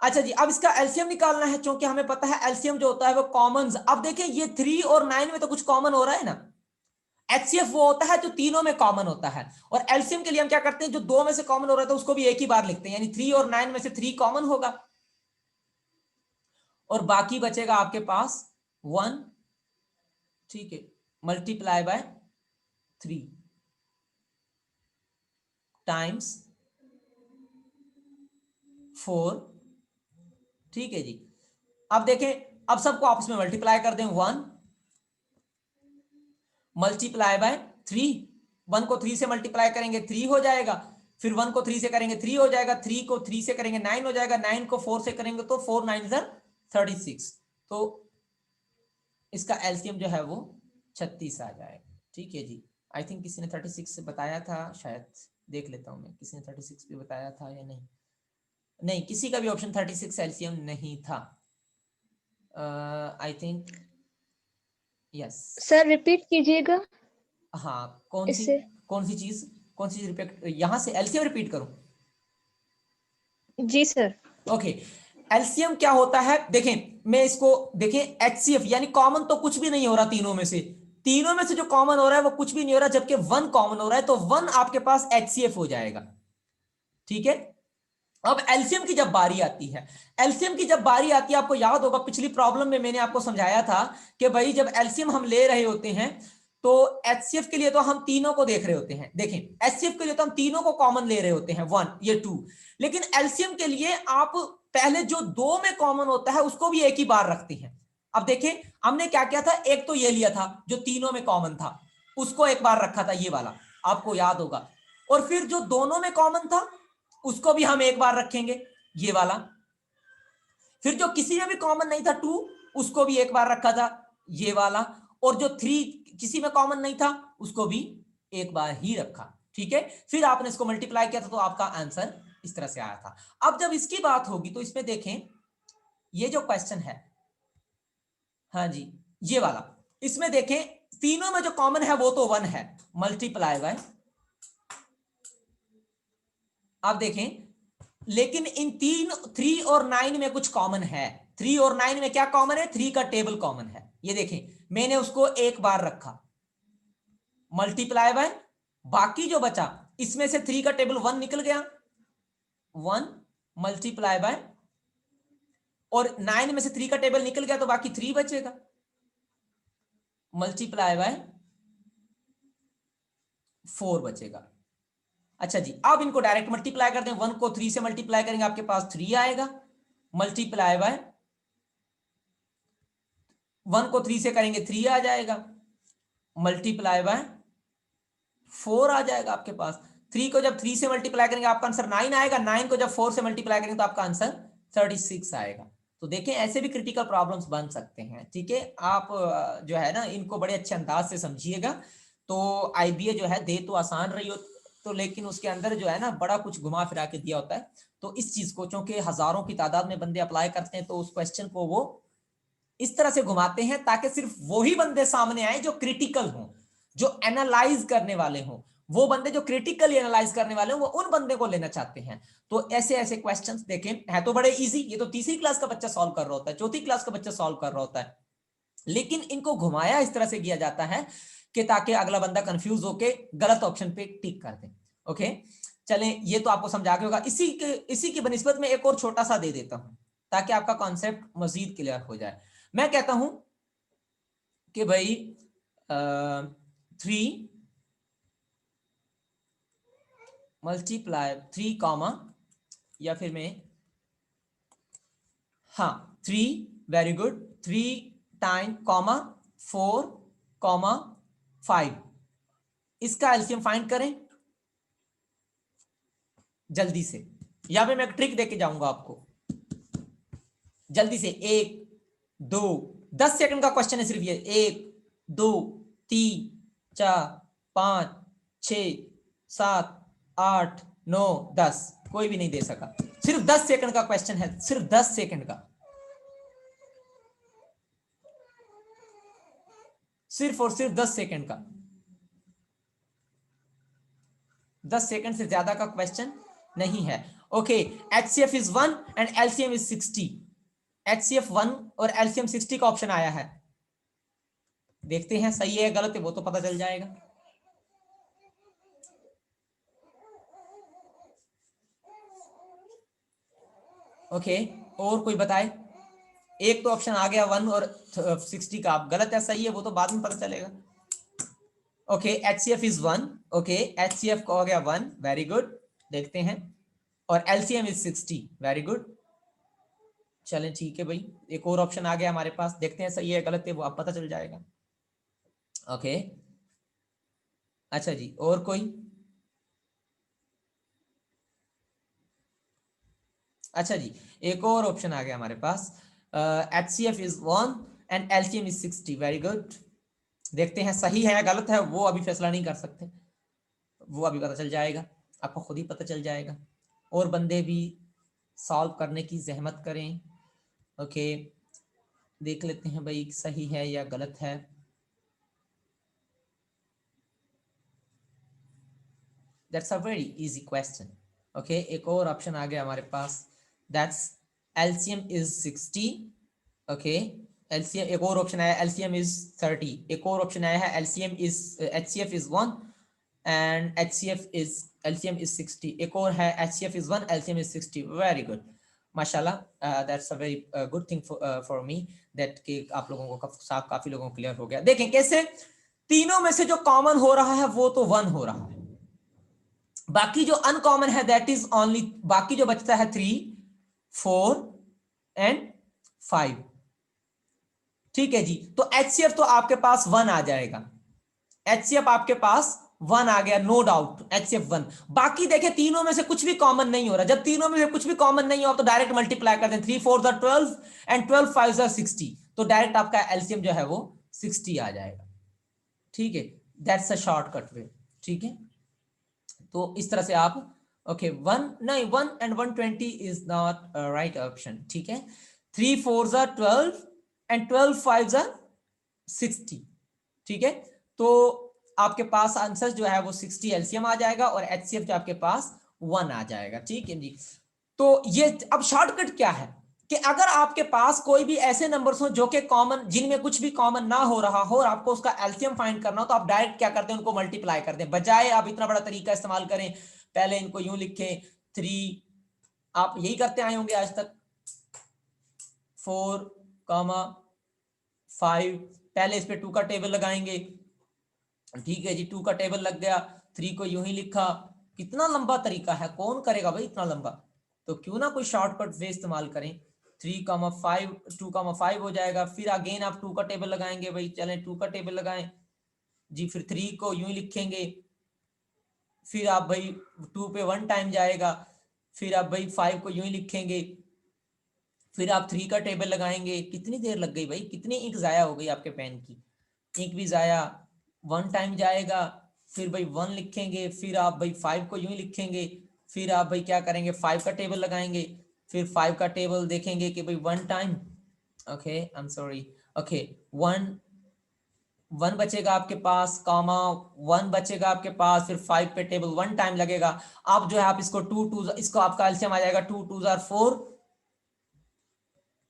अच्छा जी, अब इसका एलसीएम निकालना है, क्योंकि हमें पता है एलसीएम जो होता है वो कॉमन। अब देखिए, ये 3 और 9 में तो कुछ कॉमन हो रहा है ना। एचसीएफ वो होता है जो तीनों में कॉमन होता है, और एलसीएम के लिए हम क्या करते हैं, जो 2 में से कॉमन हो रहा है तो उसको भी एक ही बार लिखते हैं, यानी 3 और 9 में से 3 कॉमन होगा और बाकी बचेगा आपके पास 1। ठीक है, मल्टीप्लाई बाय 3 टाइम्स 4। ठीक है जी, अब देखें, अब सबको आपस में मल्टीप्लाई कर दें। 1 मल्टीप्लाई बाय 3, 1 को 3 से मल्टीप्लाई करेंगे 3 हो जाएगा, फिर 1 को 3 से करेंगे 3 हो जाएगा, 3 को 3 से करेंगे 9 हो जाएगा, 9 को 4 से करेंगे तो 4 9 36। तो इसका एलसीएम जो है वो 36 आ जाएगा। ठीक है जी, आई थिंक किसी ने 36 से बताया था, शायद देख लेता हूं मैं, किसी ने 36 भी बताया था या नहीं। नहीं, किसी का भी ऑप्शन 36 एलसीएम नहीं था। I think yes. Sir repeat कीजिएगा हाँ, इससे। कौन सी चीज, कौन सी रिपीट, यहां से एलसीएम रिपीट करूं? जी सर। ओके, एलसीएम क्या होता है, देखें मैं इसको, देखें एचसीएफ यानी कॉमन तो कुछ भी नहीं हो रहा तीनों में से। तीनों में से जो कॉमन हो रहा है वो कुछ भी नहीं हो रहा, जबकि 1 कॉमन हो रहा है तो 1 आपके पास एचसीएफ हो जाएगा। ठीक है, अब एलसीएम की जब बारी आती है, एलसीएम की जब बारी आती है, आपको याद होगा पिछली प्रॉब्लम में मैंने आपको समझाया था कि भाई जब एलसीएम हम ले रहे होते हैं तो HCF के लिए तो हम तीनों को देख रहे होते हैं, देखें HCF के लिए तो हम तीनों को कॉमन ले रहे होते हैं 1 ये 2, लेकिन LCM के लिए आप पहले जो 2 में कॉमन होता है उसको भी एक ही बार रखते हैं। अब देखें हमने क्या किया था, एक तो ये लिया था जो तीनों में कॉमन था, उसको एक बार रखा था, ये वाला आपको याद होगा, और फिर जो दोनों में कॉमन था उसको भी हम एक बार रखेंगे, ये वाला, फिर जो किसी में भी कॉमन नहीं था 2 उसको भी एक बार रखा था, ये वाला, और जो 3 किसी में कॉमन नहीं था उसको भी एक बार ही रखा, ठीक है। फिर आपने इसको मल्टीप्लाई किया था तो आपका आंसर इस तरह से आया था। अब जब इसकी बात होगी तो इसमें देखें ये जो क्वेश्चन है, हाँ जी ये वाला, इसमें देखें तीनों में जो कॉमन है वो तो 1 है, मल्टीप्लाई बाय, आप देखें लेकिन इन 3 और 9 में कुछ कॉमन है, 3 और 9 में क्या कॉमन है, 3 का टेबल कॉमन है, ये देखें मैंने उसको एक बार रखा, मल्टीप्लाई बाय, बाकी जो बचा इसमें से 3 का टेबल 1 निकल गया, 1 मल्टीप्लाई बाय, और 9 में से 3 का टेबल निकल गया तो बाकी 3 बचेगा, मल्टीप्लाई बाय 4 बचेगा। अच्छा जी, अब इनको डायरेक्ट मल्टीप्लाई करते हैं, 1 को 3 से मल्टीप्लाई करेंगे आपके पास 3 आएगा, मल्टीप्लाई बाय 1 को 3 से करेंगे 3 आ जाएगा, मल्टीप्लाई बाय 4 आ जाएगा आपके पास। 3 को जब 3 से मल्टीप्लाई करेंगे आपका आंसर 9 आएगा, 9 को जब 4 से मल्टीप्लाई करेंगे तो आपका आंसर 36 आएगा। तो देखें ऐसे भी क्रिटिकल प्रॉब्लम्स बन सकते हैं, ठीक है। आप जो है ना इनको बड़े अच्छे अंदाज से समझिएगा। तो IBA जो है दे तो आसान रही हो तो, लेकिन उसके अंदर जो है ना बड़ा कुछ घुमा फिरा के दिया होता है। तो इस चीज को चूंकि हजारों की तादाद में बंदे अप्लाई करते हैं तो उस क्वेश्चन को वो इस तरह से घुमाते हैं ताकि सिर्फ वही बंदे सामने आए जो क्रिटिकल हों, जो एनालाइज करने वाले हों। वो बंदे जो क्रिटिकली एनालाइज करने वाले हों वो उन बंदे को लेना चाहते हैं। तो ऐसे ऐसे क्वेश्चंस देखें, है तो बड़े इजी, ये तो तीसरी क्लास का बच्चा सॉल्व कर रहा होता है, चौथी क्लास का बच्चा सॉल्व कर रहा होता है, लेकिन इनको घुमाया इस तरह से किया जाता है कि ताकि अगला बंदा कंफ्यूज होके गलत ऑप्शन पे टिक कर दे। ओके चलें, ये तो आपको समझा के होगा। इसी की बनिस्बत में एक और छोटा सा दे देता हूं ताकि आपका कॉन्सेप्ट मजीद क्लियर हो जाए। मैं कहता हूं कि भाई 3 मल्टीप्लाई 3 कॉमा, या फिर मैं, हाँ 3, very good, 3 time comma 4 comma 5, इसका एलसीएम फाइंड करें जल्दी से। यहां पे मैं एक ट्रिक देके जाऊंगा आपको जल्दी से। 1 2 10 सेकंड का क्वेश्चन है सिर्फ ये। 1 2 3 4 5 6 7 8 9 10, कोई भी नहीं दे सका। सिर्फ 10 सेकंड का क्वेश्चन है, सिर्फ 10 सेकंड का, सिर्फ और सिर्फ 10 सेकंड का। 10 सेकंड से ज्यादा का क्वेश्चन नहीं है। Okay HCF is 1 and LCM is 60। HCF 1 और LCM 60 का ऑप्शन आया है, देखते हैं सही है गलत है वो तो पता चल जाएगा। ओके और कोई बताए, एक तो ऑप्शन आ गया 1 और 60 का, आप गलत है सही है वो तो बाद में पता चलेगा। Okay HCF is 1, okay HCF का हो गया 1, वेरी गुड, देखते हैं, और LCM इज 60, वेरी गुड। चलें ठीक है भाई, एक और ऑप्शन आ गया हमारे पास, देखते हैं सही है गलत है वो आप पता चल जाएगा। ओके अच्छा जी, और कोई? अच्छा जी, एक और ऑप्शन आ गया हमारे पास, HCF is 1 and LCM is 60, very good. देखते हैं सही है या गलत है वो अभी फैसला नहीं कर सकते, वो अभी पता चल जाएगा, आपको खुद ही पता चल जाएगा। और बंदे भी सॉल्व करने की जहमत करें। ओके देख लेते हैं भाई सही है या गलत है। That's a very easy question. Okay एक और ऑप्शन आ गया हमारे पास, that's LCM is 60। Okay LCM, एक और ऑप्शन आया LCM इज 30, एक और ऑप्शन आया है LCM is HCF is 1 and LCM is 60, एक और है HCF is 1 LCM is 60, very good माशाल्लाह। That's a very good thing for me that कि आप लोगों को काफी लोगों को क्लियर हो गया। देखें कैसे तीनों में से जो कॉमन हो रहा है वो तो 1 हो रहा है, बाकी जो अनकॉमन है दैट इज ओनली, बाकी जो बचता है 3, 4 एंड 5। ठीक है जी, तो HCF तो आपके पास 1 आ जाएगा, HCF आपके पास 1 आ गया, नो डाउट HCF 1। बाकी देखे तीनों में से कुछ भी कॉमन नहीं हो रहा, जब तीनों में से कुछ भी कॉमन नहीं हो तो डायरेक्ट मल्टीप्लाई करते हैं, 3 4 12 एंड 12 5 60, तो डायरेक्ट आपका एलसीएम जो है वो 60 आ जाएगा। ठीक है, दैट्स अ शॉर्टकट वे। ठीक है, तो इस तरह से आप ओके 1 नहीं 1 and 120 is not right option. ठीक है, 3 4 12 एंड 12 5 60। ठीक है, तो आपके पास आंसर जो है वो 60 एलसीएम आ जाएगा और एचसीएफ जो आपके पास 1 आ जाएगा। ठीक है जी, तो ये अब शॉर्टकट क्या है कि अगर आपके पास कोई भी ऐसे नंबर्स हो जो कि कॉमन, जिनमें कुछ भी कॉमन ना हो रहा हो और आपको उसका एलसीएम फाइंड करना हो, तो आप डायरेक्ट क्या करते हैं, उनको मल्टीप्लाई करते हैं, बजाय आप इतना बड़ा तरीका इस्तेमाल करें, पहले इनको यूं लिखें 3, आप यही करते आए होंगे आज तक, 4, 5, पहले इस पे 2 का टेबल लगाएंगे। ठीक है जी, 2 का टेबल लग गया, 3 को यूं ही लिखा, कितना लंबा तरीका है, कौन करेगा भाई इतना लंबा, तो क्यों ना कोई शॉर्टकट वे इस्तेमाल करें, 3, 5 2, 5 हो जाएगा, फिर अगेन आप 2 का टेबल लगाएंगे, भाई चलें 2 का टेबल लगाएं जी, फिर 3 को यूं ही लिखेंगे, फिर आप भाई 2 पे 1 टाइम जाएगा, फिर आप भाई 5 को यूं ही लिखेंगे, फिर आप 3 का टेबल लगाएंगे, कितनी देर लग गई भाई, कितनी इंक जाया हो गई आपके पेन की, इंक भी जाया, 1 टाइम जाएगा, फिर भाई 1 लिखेंगे, फिर आप भाई 5 को यूं ही लिखेंगे, फिर आप भाई क्या करेंगे 5 का टेबल लगाएंगे, फिर 5 का टेबल देखेंगे कि भाई 1 time, okay I am sorry, okay 1 बचेगा आपके पास, कॉमा 1 बचेगा आपके पास, फिर 5 पे टेबल 1 टाइम लगेगा। आप जो है आप इसको 2 इसको आपका एलसीएम आ जाएगा 2 2 4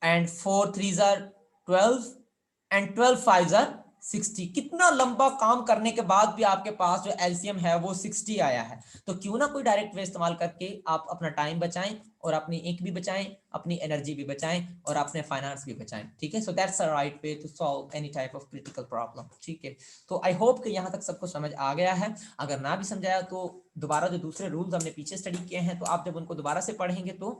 एंड 4 3 12 एंड 12 5 60। कितना लंबा काम करने के बाद भी आपके पास जो एलसीएम है वो 60 आया है, तो क्यों ना कोई डायरेक्ट वे इस्तेमाल करके आप अपना टाइम बचाएं और अपनी इंक भी बचाएं, अपनी एनर्जी भी बचाएं और अपने फाइनेंस भी बचाएं। ठीक है, so that's a right way to solve any type of critical problem. ठीक है, तो आई होप कि यहाँ तक सबको समझ आ गया है, अगर ना भी समझाया तो दोबारा जो दूसरे रूल्स हमने पीछे स्टडी किए हैं, तो आप जब उनको दोबारा से पढ़ेंगे तो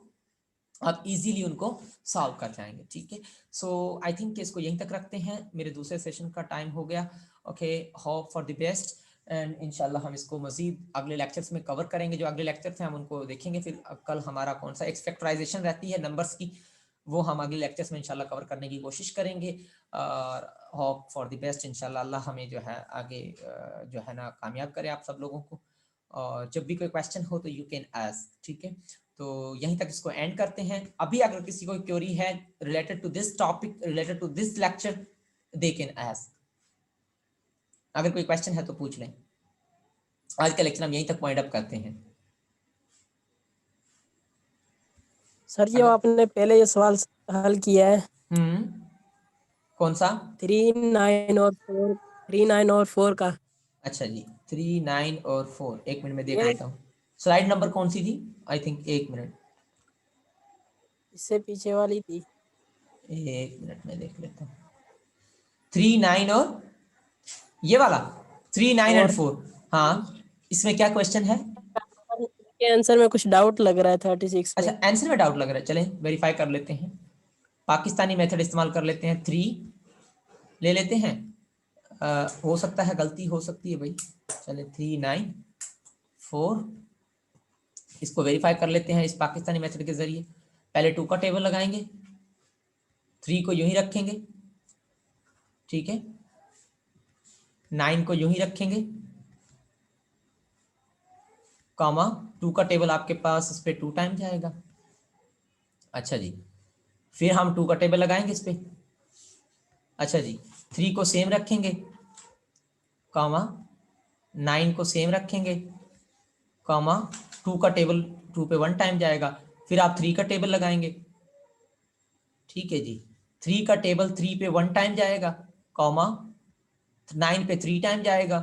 आप इजीली उनको सॉल्व कर जाएंगे। ठीक है, सो आई थिंक इसको यहीं तक रखते हैं, मेरे दूसरे सेशन का टाइम हो गया। Okay, hope for the best and इंशाल्लाह हम इसको मजीद अगले लेक्चर्स में कवर करेंगे, जो अगले लेक्चर्स हैं हम उनको देखेंगे, फिर कल हमारा कौन सा एक फैक्टराइजेशन रहती है नंबर्स की, वो हम अगले लेक्चर्स में इंशाल्लाह कवर करने की कोशिश करेंगे और होप फॉर द बेस्ट, इंशाल्लाह अल्लाह हमें जो है आगे जो है ना कामयाब करे आप सब लोगों को। और जब भी कोई क्वेश्चन हो तो यू कैन आस्क। ठीक है, तो यहीं तक इसको एंड करते हैं। अभी अगर किसी को क्वेरी है related to this topic, related to this lecture, they can ask, अगर कोई क्वेश्चन है तो पूछ लें। आज का लेक्चर हम यहीं तक पॉइंट अप करते हैं। सर जी आपने पहले ये सवाल हल किया है, कौन सा? 3 9 और 4, 3 9 और 4 का। अच्छा जी, 3 9 और 4, एक मिनट में देख ये लेता हूँ। स्लाइड नंबर कौन सी थी? आई थिंक एक मिनट, इससे पीछे वाली थी। एक मिनट में देख लेता हूँ। 3 9 और ये वाला 3 9 एंड 4, हाँ इसमें क्या क्वेश्चन है? के आंसर में कुछ डाउट लग रहा है 36 अच्छा, में। आंसर में डाउट लग रहा है, चलें वेरीफाई कर लेते हैं, पाकिस्तानी मेथड इस्तेमाल कर लेते हैं, 3 ले लेते हैं। हो सकता है गलती हो सकती है भाई, चले 3 9 4, इसको वेरीफाई कर लेते हैं इस पाकिस्तानी मेथड के जरिए। पहले 2 का टेबल लगाएंगे, 3 को यूं ही रखेंगे, ठीक है, 9 को यूं ही रखेंगे, कॉमा 2 का टेबल आपके पास इस पे 2 टाइम जाएगा। अच्छा जी, फिर हम 2 का टेबल लगाएंगे इस पे। अच्छा जी, 3 को सेम रखेंगे, कॉमा 9 को सेम रखेंगे, कॉमा 2 का टेबल 2 पे 1 टाइम जाएगा, फिर आप 3 का टेबल लगाएंगे। ठीक है जी, 3 का टेबल 3 पे 1 टाइम जाएगा, कॉमा 9 पे 3 टाइम जाएगा,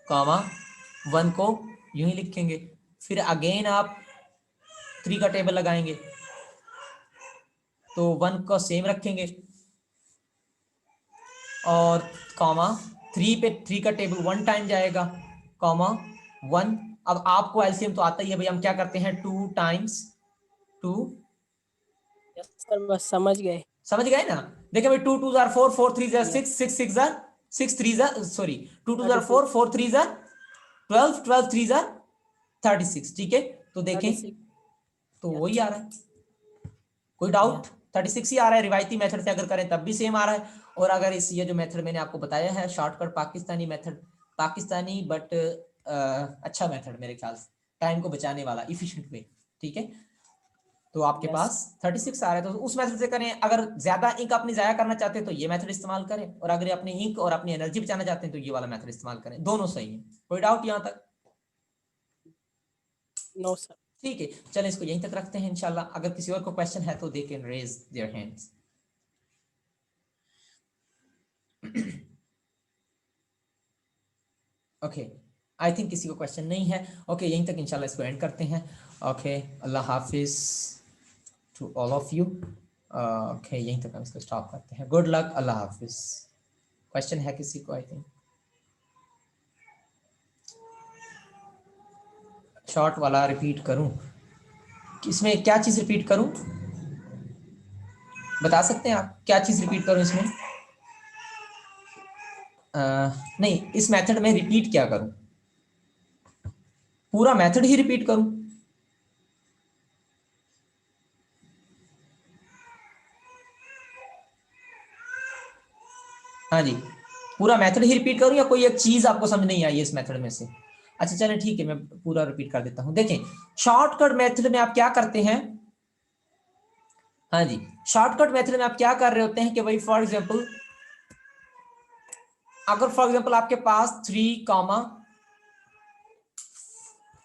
कॉमा 1 को यूं ही लिखेंगे, फिर अगेन आप 3 का टेबल लगाएंगे तो 1 को सेम रखेंगे, और कॉमा 3 पे 3 का टेबल 1 टाइम जाएगा, कॉमा 1। अब आपको एलसीएम तो आता ही है भाई, हम क्या करते हैं 2 टाइम्स 2। यस सर, बस समझ गए। समझ गए ना? देखिए भाई 2 2 jar 4, 4 3 jar 6, yes 6 6 jar 6 3 jar sorry 2 2 jar 36 4, 4 3 jar 12, 12 3 jar 36। ठीक है, तो देखें 36। तो यस वही आ रहा है, कोई डाउट? यस 36 ही आ रहा है। रिवायती मेथड से अगर करें तब भी सेम आ रहा है। और अगर इस ये जो मेथड मैंने आपको बताया है shortcut Pakistani method, Pakistani but अच्छा मेथड मेरे ख्याल से, टाइम को बचाने वाला इफिशिएंट वे। ठीक है, तो आपके यस पास 36 आ रहा है, तो उस मेथड से करें। अगर ज्यादा इंक अपनी जाया करना चाहते हैं तो ये मेथड इस्तेमाल करें, और अगर अपनी इंक और अपनी एनर्जी बचाना चाहते हैं तो ये वाला मेथड इस्तेमाल करें। दोनों सही है, कोई डाउट यहां तक? No sir. ठीक है, चलें इसको यहीं तक रखते हैं इंशाल्लाह। अगर किसी और को क्वेश्चन है तो they can raise their hands. Okay, I think किसी को क्वेश्चन नहीं है। ओके, यहीं तक इंशाल्लाह इसको एंड करते हैं। ओके, अल्लाह हाफिज to all of you. Okay, यहीं तक हम इसको स्टॉप करते हैं। गुड लक, अल्लाह हाफिज। क्वेश्चन है किसी को? आई थिंक शॉर्ट वाला रिपीट करूं, इसमें क्या चीज रिपीट करूं? बता सकते हैं आप क्या चीज रिपीट करूं इसमें? नहीं, इस मेथड में रिपीट क्या करूं? पूरा मेथड ही रिपीट करूं? हाँ जी, पूरा मेथड ही रिपीट करूं या कोई एक चीज आपको समझ नहीं आई इस मेथड में से? अच्छा चलें ठीक है, मैं पूरा रिपीट कर देता हूं। देखें, शॉर्टकट मेथड में आप क्या करते हैं? हाँ जी, शॉर्टकट मेथड में आप क्या कर रहे होते हैं कि भाई फॉर एग्जांपल, अगर फॉर एग्जांपल आपके पास 3 कॉमा,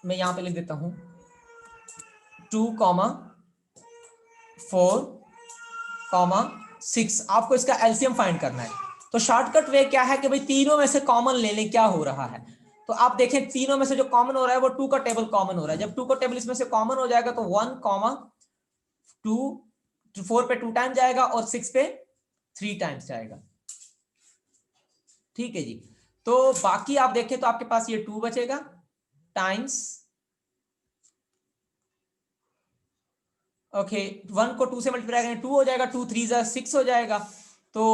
मैं यहां पे लिख देता हूं 2 कॉमा 4 कॉमा 6, आपको इसका एलसीएम फाइंड करना है। तो शॉर्टकट वे क्या है कि भाई तीनों में से कॉमन ले लें, क्या हो रहा है। तो आप देखें तीनों में से जो कॉमन हो रहा है वो 2 का टेबल कॉमन हो रहा है। जब 2 का टेबल इसमें से कॉमन हो जाएगा तो 1 कॉमा 2, 4 पे 2 टाइम जाएगा और 6 पे 3 टाइम्स जाएगा। ठीक है जी, तो बाकी आप देखें तो आपके पास ये 2 बचेगा टाइम्स, ओके 1 को 2 से मल्टीप्लाई करेंगे 2 हो जाएगा, 2 3 जा 6 हो जाएगा। तो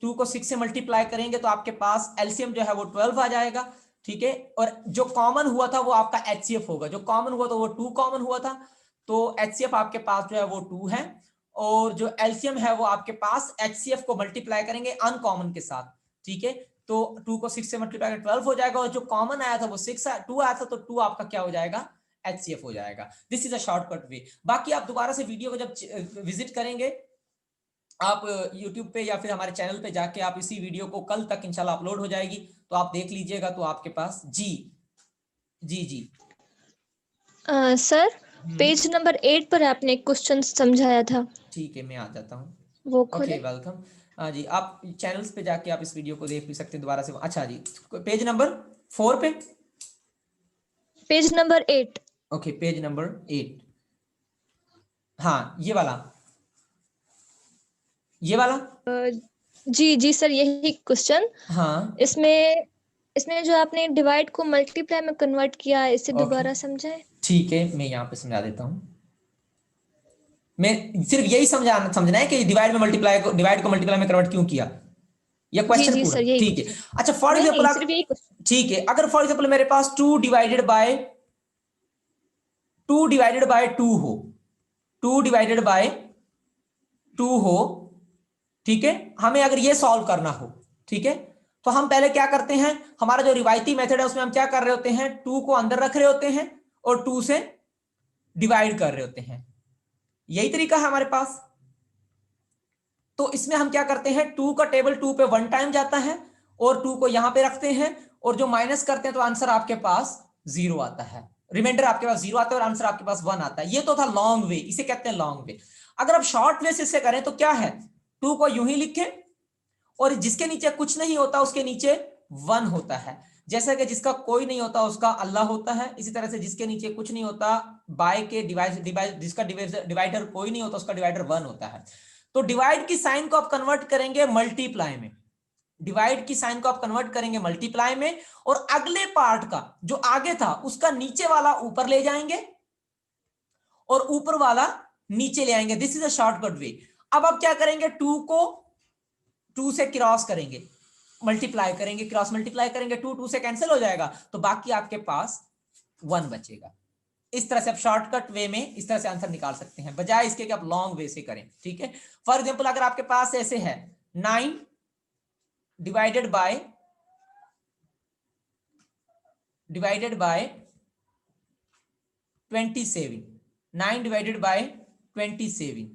2 को 6 से मल्टीप्लाई करेंगे तो आपके पास एलसीएम जो है वो 12 आ जाएगा। ठीक है, और जो कॉमन हुआ था वो आपका एचसीएफ होगा। जो कॉमन हुआ था वो 2 कॉमन हुआ था, तो एचसीएफ आपके पास जो है वो 2 है। और जो एलसीएम है वो आपके पास एचसीएफ को मल्टीप्लाई करेंगे अनकॉमन के साथ। ठीक है, तो 2 को 6 से मल्टीप्लाई करेंगे 12 हो जाएगा, और जो कॉमन आया था वो 2 आया था, तो 2 आपका क्या हो जाएगा? एचसीएफ हो जाएगा। This is a shortcut way. बाकी आप दोबारा से वीडियो को जब विजिट करेंगे आप YouTube पे या फिर हमारे चैनल पे जाके, आप इसी वीडियो को कल तक इंशाल्लाह अपलोड हो जाएगी, तो आप देख लीजिएगा। तो आपके पास जी जी जी सर, पेज नंबर 8 पर आपने एक क्वेश्चन समझाया था, ठीक है, मैं आ जाता हूँ। वो ओके खोले। वेलकम। हाँ जी, आप चैनल्स पे जाके आप इस वीडियो को देख भी सकते हैं दोबारा से। अच्छा जी, पेज नंबर 4 पे, page number 8। Okay page number 8, हाँ ये वाला, ये वाला, जी जी सर, यही क्वेश्चन। हाँ इसमें इसमें जो आपने डिवाइड को मल्टीप्लाई में कन्वर्ट किया है, इसे ओके दोबारा समझाएं। ठीक है, मैं यहाँ पे समझा देता हूँ। मैं सिर्फ यही समझना है कि डिवाइड को मल्टीप्लाई में कन्वर्ट क्यों किया, यह जी क्वेश्चन जी पूरा। सर, यही ठीक है, क्वेश्चन। अच्छा फॉर नहीं एग्जांपल नहीं, सिर्फ यही क्वेश्चन। ठीक है, अगर फॉर एग्जांपल मेरे पास 2 डिवाइडेड बाय 2 हो, 2 डिवाइडेड बाय 2 हो, ठीक है, हमें अगर ये सॉल्व करना हो, ठीक है, तो हम पहले क्या करते हैं, हमारा जो रिवायती मेथड है उसमें हम क्या कर रहे होते हैं, 2 को अंदर रख रहे होते हैं और 2 से डिवाइड कर रहे होते हैं। यही तरीका है हमारे पास। तो इसमें हम क्या करते हैं, 2 का टेबल 2 पे 1 टाइम जाता है और 2 को यहां पे रखते हैं, और जो माइनस करते हैं तो आंसर आपके पास 0 आता है, रिमाइंडर आपके पास 0 आता है और आंसर आपके पास 1 आता है। ये तो था लॉन्ग वे, इसे कहते हैं लॉन्ग वे। अगर आप शॉर्ट वे से इसे करें तो क्या है, 2 को यूं ही लिखें और जिसके नीचे कुछ नहीं होता उसके नीचे 1 होता है। जैसा कि जिसका कोई नहीं होता उसका अल्लाह होता है, इसी तरह से जिसके नीचे कुछ नहीं होता बाय के डिवाइड जिसका डिवाइडर कोई नहीं होता उसका डिवाइडर 1 होता है। तो डिवाइड की साइन को आप कन्वर्ट करेंगे मल्टीप्लाई में। डिवाइड की साइन को आप कन्वर्ट करेंगे मल्टीप्लाई में, और अगले पार्ट का जो आगे था उसका नीचे वाला ऊपर ले जाएंगे और ऊपर वाला नीचे ले आएंगे। This is a shortcut way. अब आप क्या करेंगे, 2 को 2 से क्रॉस करेंगे, मल्टीप्लाई करेंगे, क्रॉस मल्टीप्लाई करेंगे, 2 2 से कैंसिल हो जाएगा, तो बाकी आपके पास 1 बचेगा। इस तरह से आप शॉर्टकट वे में इस तरह से आंसर निकाल सकते हैं, बजाय इसके कि आप लॉन्ग वे से करें। ठीक है, फॉर एग्जांपल अगर आपके पास ऐसे है 9 डिवाइडेड बाय 27, 9 डिवाइडेड बाय 27,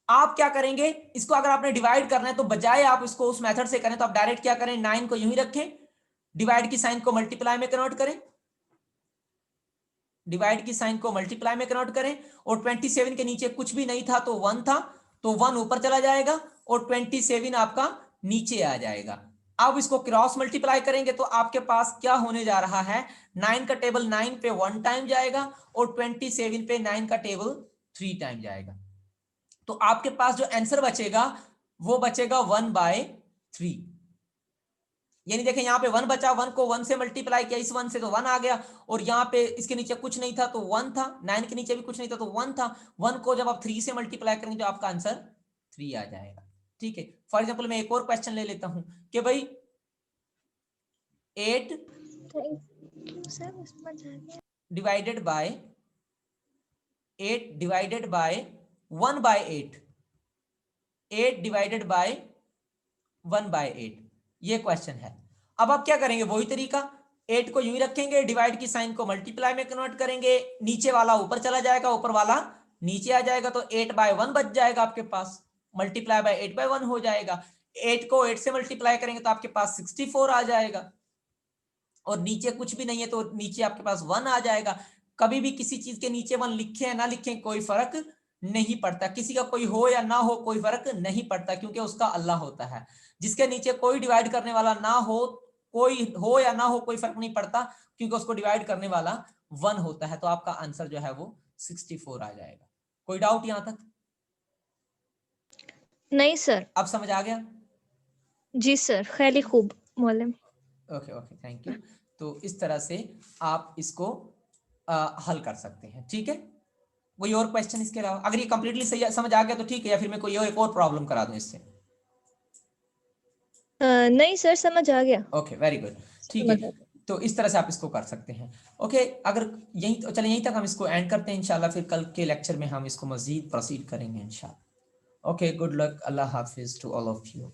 आप क्या करेंगे, इसको अगर आपने डिवाइड करना है तो बजाय आप इसको उस मेथड से करें तो आप डायरेक्ट क्या करें, 9 को यूं ही रखें, डिवाइड की साइन को मल्टीप्लाई में कन्वर्ट करें, डिवाइड की साइन को मल्टीप्लाई में कन्वर्ट करें, और 27 के नीचे कुछ भी नहीं था तो 1 था, तो 1 ऊपर चला जाएगा और 27 आपका नीचे आ जाएगा। अब इसको क्रॉस मल्टीप्लाई करेंगे तो आपके पास क्या होने जा रहा है, 9 का टेबल 9 पे 1 टाइम जाएगा और 27 पे 9 का टेबल 3 टाइम जाएगा। तो आपके पास जो आंसर बचेगा वो बचेगा 1/3। यानी देखें यहां पे 1 बचा, 1 को 1 से मल्टीप्लाई किया, इस 1 से तो 1 आ गया, और यहां पे इसके नीचे कुछ नहीं था तो 1 था, 9 के नीचे भी कुछ नहीं था तो 1 था, 1 को जब आप 3 से मल्टीप्लाई करेंगे तो आपका आंसर 3 आ जाएगा। ठीक है, फॉर एग्जांपल मैं एक और क्वेश्चन ले लेता हूं कि भाई 8 divided by 8 divided by 1/8, 8 divided by 1/8, ये क्वेश्चन है। अब आप क्या करेंगे, वही तरीका, 8 को यूं ही रखेंगे, डिवाइड की साइन को मल्टीप्लाई में कन्वर्ट करेंगे, नीचे वाला ऊपर चला जाएगा, ऊपर वाला नीचे आ जाएगा, तो 8/1 बच जाएगा आपके पास, मल्टीप्लाई बाय 8/1 हो जाएगा। 8 को 8 से मल्टीप्लाई करेंगे तो आपके पास 64 आ जाएगा, और नीचे कुछ भी नहीं है तो नीचे आपके पास 1 आ जाएगा। कभी भी किसी चीज के नीचे 1 लिखे या ना लिखे कोई फर्क नहीं पड़ता, किसी का कोई हो या ना हो कोई फर्क नहीं पड़ता, क्योंकि उसका अल्लाह होता है। जिसके नीचे कोई डिवाइड करने वाला ना हो, कोई हो या ना हो कोई फर्क नहीं पड़ता, क्योंकि उसको डिवाइड करने वाला 1 होता है। तो आपका आंसर जो है वो 64 आ जाएगा। कोई डाउट यहां तक? नहीं सर। अब समझ आ गया? जी सर, खैली खूब मौलम। Okay okay, thank you. तो इस तरह से आप इसको हल कर सकते हैं। ठीक है, कोई और क्वेश्चन इसके अलावा? अगर ये कंप्लीटली सही समझ आ गया तो ठीक है, या फिर मैं कोई एक और प्रॉब्लम करा दूं इससे? नहीं सर, समझ आ गया। ओके, वेरी गुड, ठीक है। तो इस तरह से आप इसको कर सकते हैं। ओके, अगर यहीं तो चले, यहीं तक हम इसको एंड करते हैं इंशाल्लाह, फिर कल के लेक्चर में हम इसको मजीद प्रोसीड करेंगे इंशाल्लाह। ओके, गुड लक, अल्लाह हाफिज टू ऑल ऑफ यू।